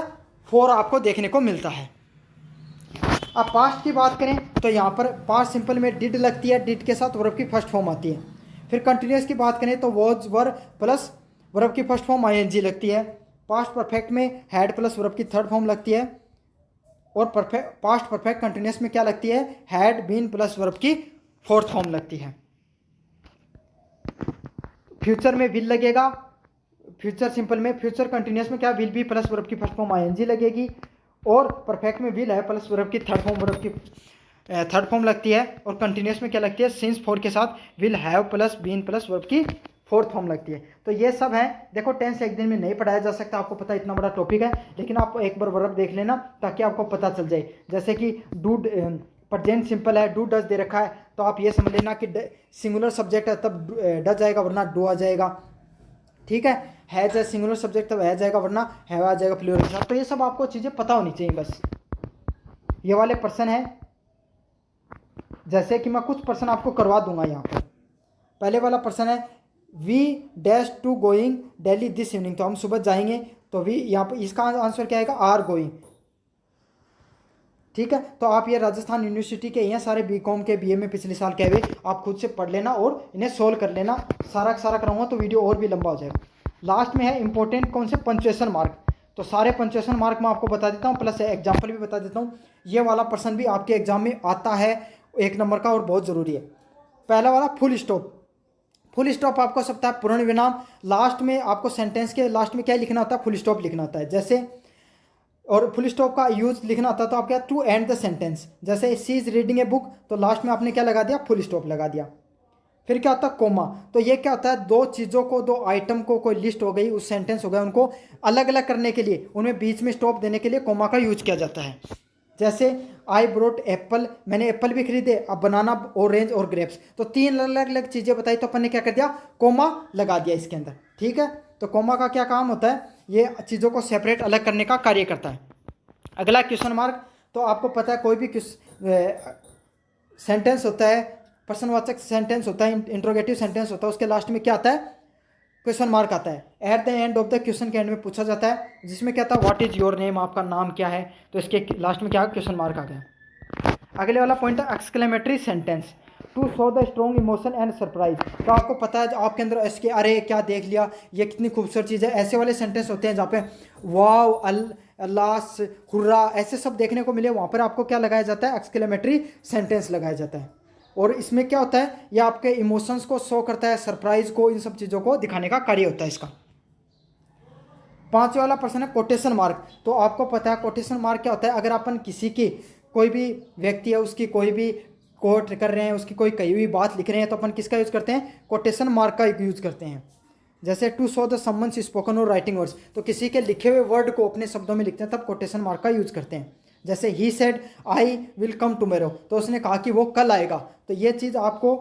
फॉर आपको देखने को मिलता है। अब पास्ट की बात करें तो यहाँ पर पास्ट सिंपल में डिड लगती है, डिड के साथ वर्ब की फर्स्ट फॉर्म आती है। फिर कंटिन्यूस की बात करें तो वॉज वर प्लस वर्ब की फर्स्ट फॉर्म आईएनजी लगती है। पास्ट परफेक्ट में हैड प्लस वर्ब की थर्ड फॉर्म लगती है। और पास्ट परफेक्ट कंटिन्यूस में क्या लगती है? हैड बीन प्लस वर्ब की फोर्थ फॉर्म लगती है। फ्यूचर में विल लगेगा, फ्यूचर सिंपल में, फ्यूचर कंटिन्यूस में क्या? विल बी प्लस वर्ब की फर्स्ट फॉर्म आईएनजी लगेगी। और परफेक्ट में विल है प्लस वर्ब की थर्ड फॉर्म वर्ब की थर्ड फॉर्म लगती है। और कंटिन्यूस में क्या लगती है? सिंस फोर के साथ will have plus been plus verb की फोर्थ फॉर्म लगती है। तो ये सब है। देखो टेंस एक दिन में नहीं पढ़ाया जा सकता, आपको पता है इतना बड़ा टॉपिक है, लेकिन आप एक बार वर्ब देख लेना ताकि आपको पता चल जाए। जैसे कि डू प्रेजेंट सिंपल है, डू डज दे रखा है, तो आप ये समझ लेना कि सिंगुलर सब्जेक्ट है तब डज आएगा, वरना डू आ जाएगा, ठीक है। हैज है सिंगुलर सब्जेक्ट तब हैज आएगा, वरना हैव आ जाएगा प्लूरल के साथ। तो ये सब आपको चीज़ें पता होनी चाहिए बस। ये वाले पर्सन है, जैसे कि मैं कुछ पर्सन आपको करवा दूंगा यहाँ पर। पहले वाला पर्सन है we dash to going Delhi this evening, तो हम सुबह जाएंगे, तो वी यहाँ पर इसका आंसर क्या आएगा, आर गोइंग। ठीक है, तो आप ये राजस्थान यूनिवर्सिटी के ये सारे बीकॉम के बीए में पिछले साल के हुए आप खुद से पढ़ लेना और इन्हें सोल्व कर लेना। सारा का सारा कराऊंगा तो वीडियो और भी लंबा हो जाएगा। लास्ट में है इंपॉर्टेंट कौन से, पंचुएशन मार्क। तो सारे पंचुएशन मार्क मैं आपको बता देता हूँ, प्लस एग्जाम्पल भी बता देता हूँ। ये वाला पर्सन भी आपके एग्जाम में आता है 1 नंबर का और बहुत ज़रूरी है। पहला वाला फुल स्टॉप। फुल स्टॉप आपको सकता है पूर्ण विराम, लास्ट में आपको सेंटेंस के लास्ट में क्या लिखना होता है, फुल स्टॉप लिखना होता है। जैसे और फुल स्टॉप का यूज लिखना होता है तो आप क्या, टू एंड द सेंटेंस। जैसे सी इज रीडिंग ए बुक, तो लास्ट में आपने क्या लगा दिया, फुल स्टॉप लगा दिया। फिर क्या होता है कोमा, तो ये क्या होता है, दो चीज़ों को, दो आइटम को, कोई लिस्ट हो गई, उस सेंटेंस हो गया, उनको अलग अलग करने के लिए उनमें बीच में स्टॉप देने के लिए कोमा का यूज किया जाता है। जैसे आई ब्रोट एप्पल, मैंने एप्पल भी खरीदे, अब बनाना, ऑरेंज और ग्रेप्स, तो 3 अलग अलग चीज़ें बताई, तो अपन ने क्या कर दिया, कोमा लगा दिया इसके अंदर। ठीक है, तो कोमा का क्या काम होता है, ये चीज़ों को सेपरेट अलग करने का कार्य करता है। अगला क्वेश्चन मार्क, तो आपको पता है कोई भी सेंटेंस होता है, प्रश्नवाचक सेंटेंस होता है, इंट्रोगेटिव सेंटेंस होता है, उसके लास्ट में क्या आता है, क्वेश्चन मार्क आता है। At the end of the question के एंड में पूछा जाता है, जिसमें क्या था, व्हाट इज योर नेम, आपका नाम क्या है, तो इसके लास्ट में क्या क्वेश्चन मार्क आ गया। अगले वाला पॉइंट है exclamatory sentence, to show the strong emotion and surprise. तो आपको पता है आपके अंदर इसके अरे क्या देख लिया, ये कितनी खूबसूरत चीज़ है, ऐसे वाले सेंटेंस होते हैं जहाँ पे वाव, अल्लाह, हुर्रा, ऐसे सब देखने को मिले, वहाँ पर आपको क्या लगाया जाता है, एक्सक्लेमेटरी सेंटेंस लगाया जाता है। और इसमें क्या होता है, ये आपके इमोशंस को शो करता है, सरप्राइज को, इन सब चीज़ों को दिखाने का कार्य होता है इसका। 5 वाला प्रश्न है कोटेशन मार्क। तो आपको पता है कोटेशन मार्क क्या होता है, अगर अपन किसी की, कोई भी व्यक्ति है उसकी कोई भी कोट कर रहे हैं, उसकी कोई कही हुई बात लिख रहे हैं, तो अपन किसका यूज़ करते हैं, कोटेशन मार्क का यूज़ करते हैं। जैसे to show the someone's spoken और राइटिंग वर्ड्स, तो किसी के लिखे हुए वर्ड को अपने शब्दों में लिखते हैं, तब कोटेशन मार्क का यूज़ करते हैं। जैसे he said I will come tomorrow, तो उसने कहा कि वो कल आएगा, तो ये चीज़ आपको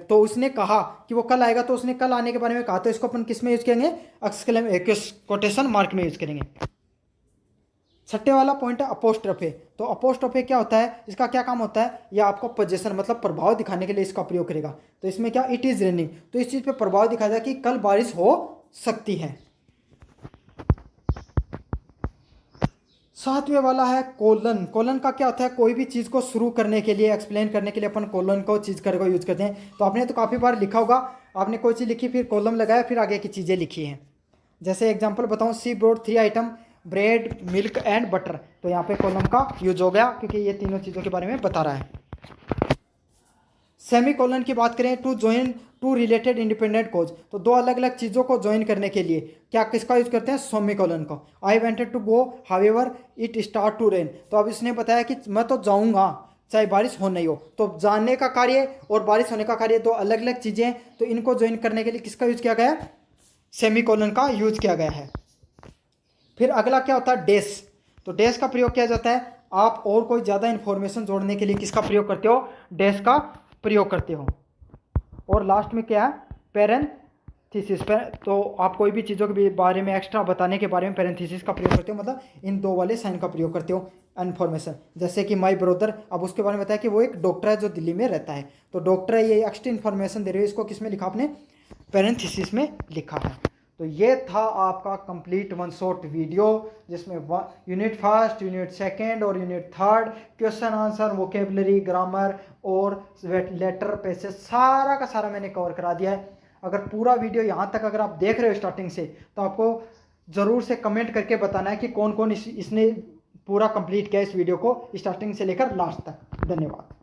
तो उसने कहा कि वो कल आएगा, तो उसने कल आने के बारे में कहा, तो इसको अपन किस में यूज़ करेंगे, कोटेशन मार्क में यूज़ करेंगे। 6ठे वाला पॉइंट है अपोस्ट्रोफे। तो अपोस्ट्रोफे क्या होता है, इसका क्या काम होता है, यह आपको पोजीशन मतलब प्रभाव दिखाने के लिए इसका प्रयोग करेगा। तो इसमें क्या, इट इज़ रेनिंग, तो इस चीज़ पे प्रभाव दिखाया जाए कि कल बारिश हो सकती है। 7वें वाला है कोलन। कोलन का क्या होता है, कोई भी चीज़ को शुरू करने के लिए, एक्सप्लेन करने के लिए अपन कोलन को चीज़ को यूज़ करते हैं। तो आपने तो काफ़ी बार लिखा होगा, आपने कोई चीज़ लिखी, फिर कॉलम लगाया, फिर आगे की चीज़ें लिखी हैं। जैसे एग्जांपल बताऊं, she brought 3 item, bread, milk and butter, तो यहाँ पे कॉलम का यूज हो गया, क्योंकि ये तीनों चीज़ों के बारे में बता रहा है। सेमी कॉलन की बात करें, to join two related independent clause, तो 2 अलग अलग चीज़ों को ज्वाइन करने के लिए क्या किसका यूज करते हैं, सेमी कॉलन का। I wanted to go however it start to rain, तो अब इसने बताया कि मैं तो जाऊँगा चाहे बारिश हो नहीं हो, तो जाने का कार्य और बारिश होने का कार्य 2 अलग अलग चीज़ें हैं, तो इनको ज्वाइन करने के लिए किसका यूज किया गया है, सेमी कॉलन का यूज किया गया है। फिर अगला क्या होता है, डैश। तो डैश का प्रयोग किया जाता है, आप और कोई ज़्यादा इन्फॉर्मेशन जोड़ने के लिए किसका प्रयोग करते हो, डैश का प्रयोग करते हो। और लास्ट में क्या है, पैरेंथेसिस। तो आप कोई भी चीज़ों के बारे में एक्स्ट्रा बताने के बारे में पैरेंथेसिस का प्रयोग करते हो, मतलब इन 2 वाले साइन का प्रयोग करते हो इन्फॉर्मेशन। जैसे कि माई ब्रदर, अब उसके बारे में बताया कि वो एक डॉक्टर है जो दिल्ली में रहता है, तो डॉक्टर है, ये एक्स्ट्रा इन्फॉर्मेशन दे रहे हो, इसको किस में लिखा आपने, पैरेंथेसिस में लिखा है। तो ये था आपका कंप्लीट 1 शॉर्ट वीडियो, जिसमें यूनिट 1, यूनिट 2 और unit 3 question answer, vocabulary, grammar और लेटर पैसेज सारा का सारा मैंने कवर करा दिया है। अगर पूरा वीडियो यहाँ तक अगर आप देख रहे हो स्टार्टिंग से, तो आपको ज़रूर से कमेंट करके बताना है कि कौन कौन इसने पूरा कंप्लीट किया इस वीडियो को स्टार्टिंग से लेकर लास्ट तक। धन्यवाद।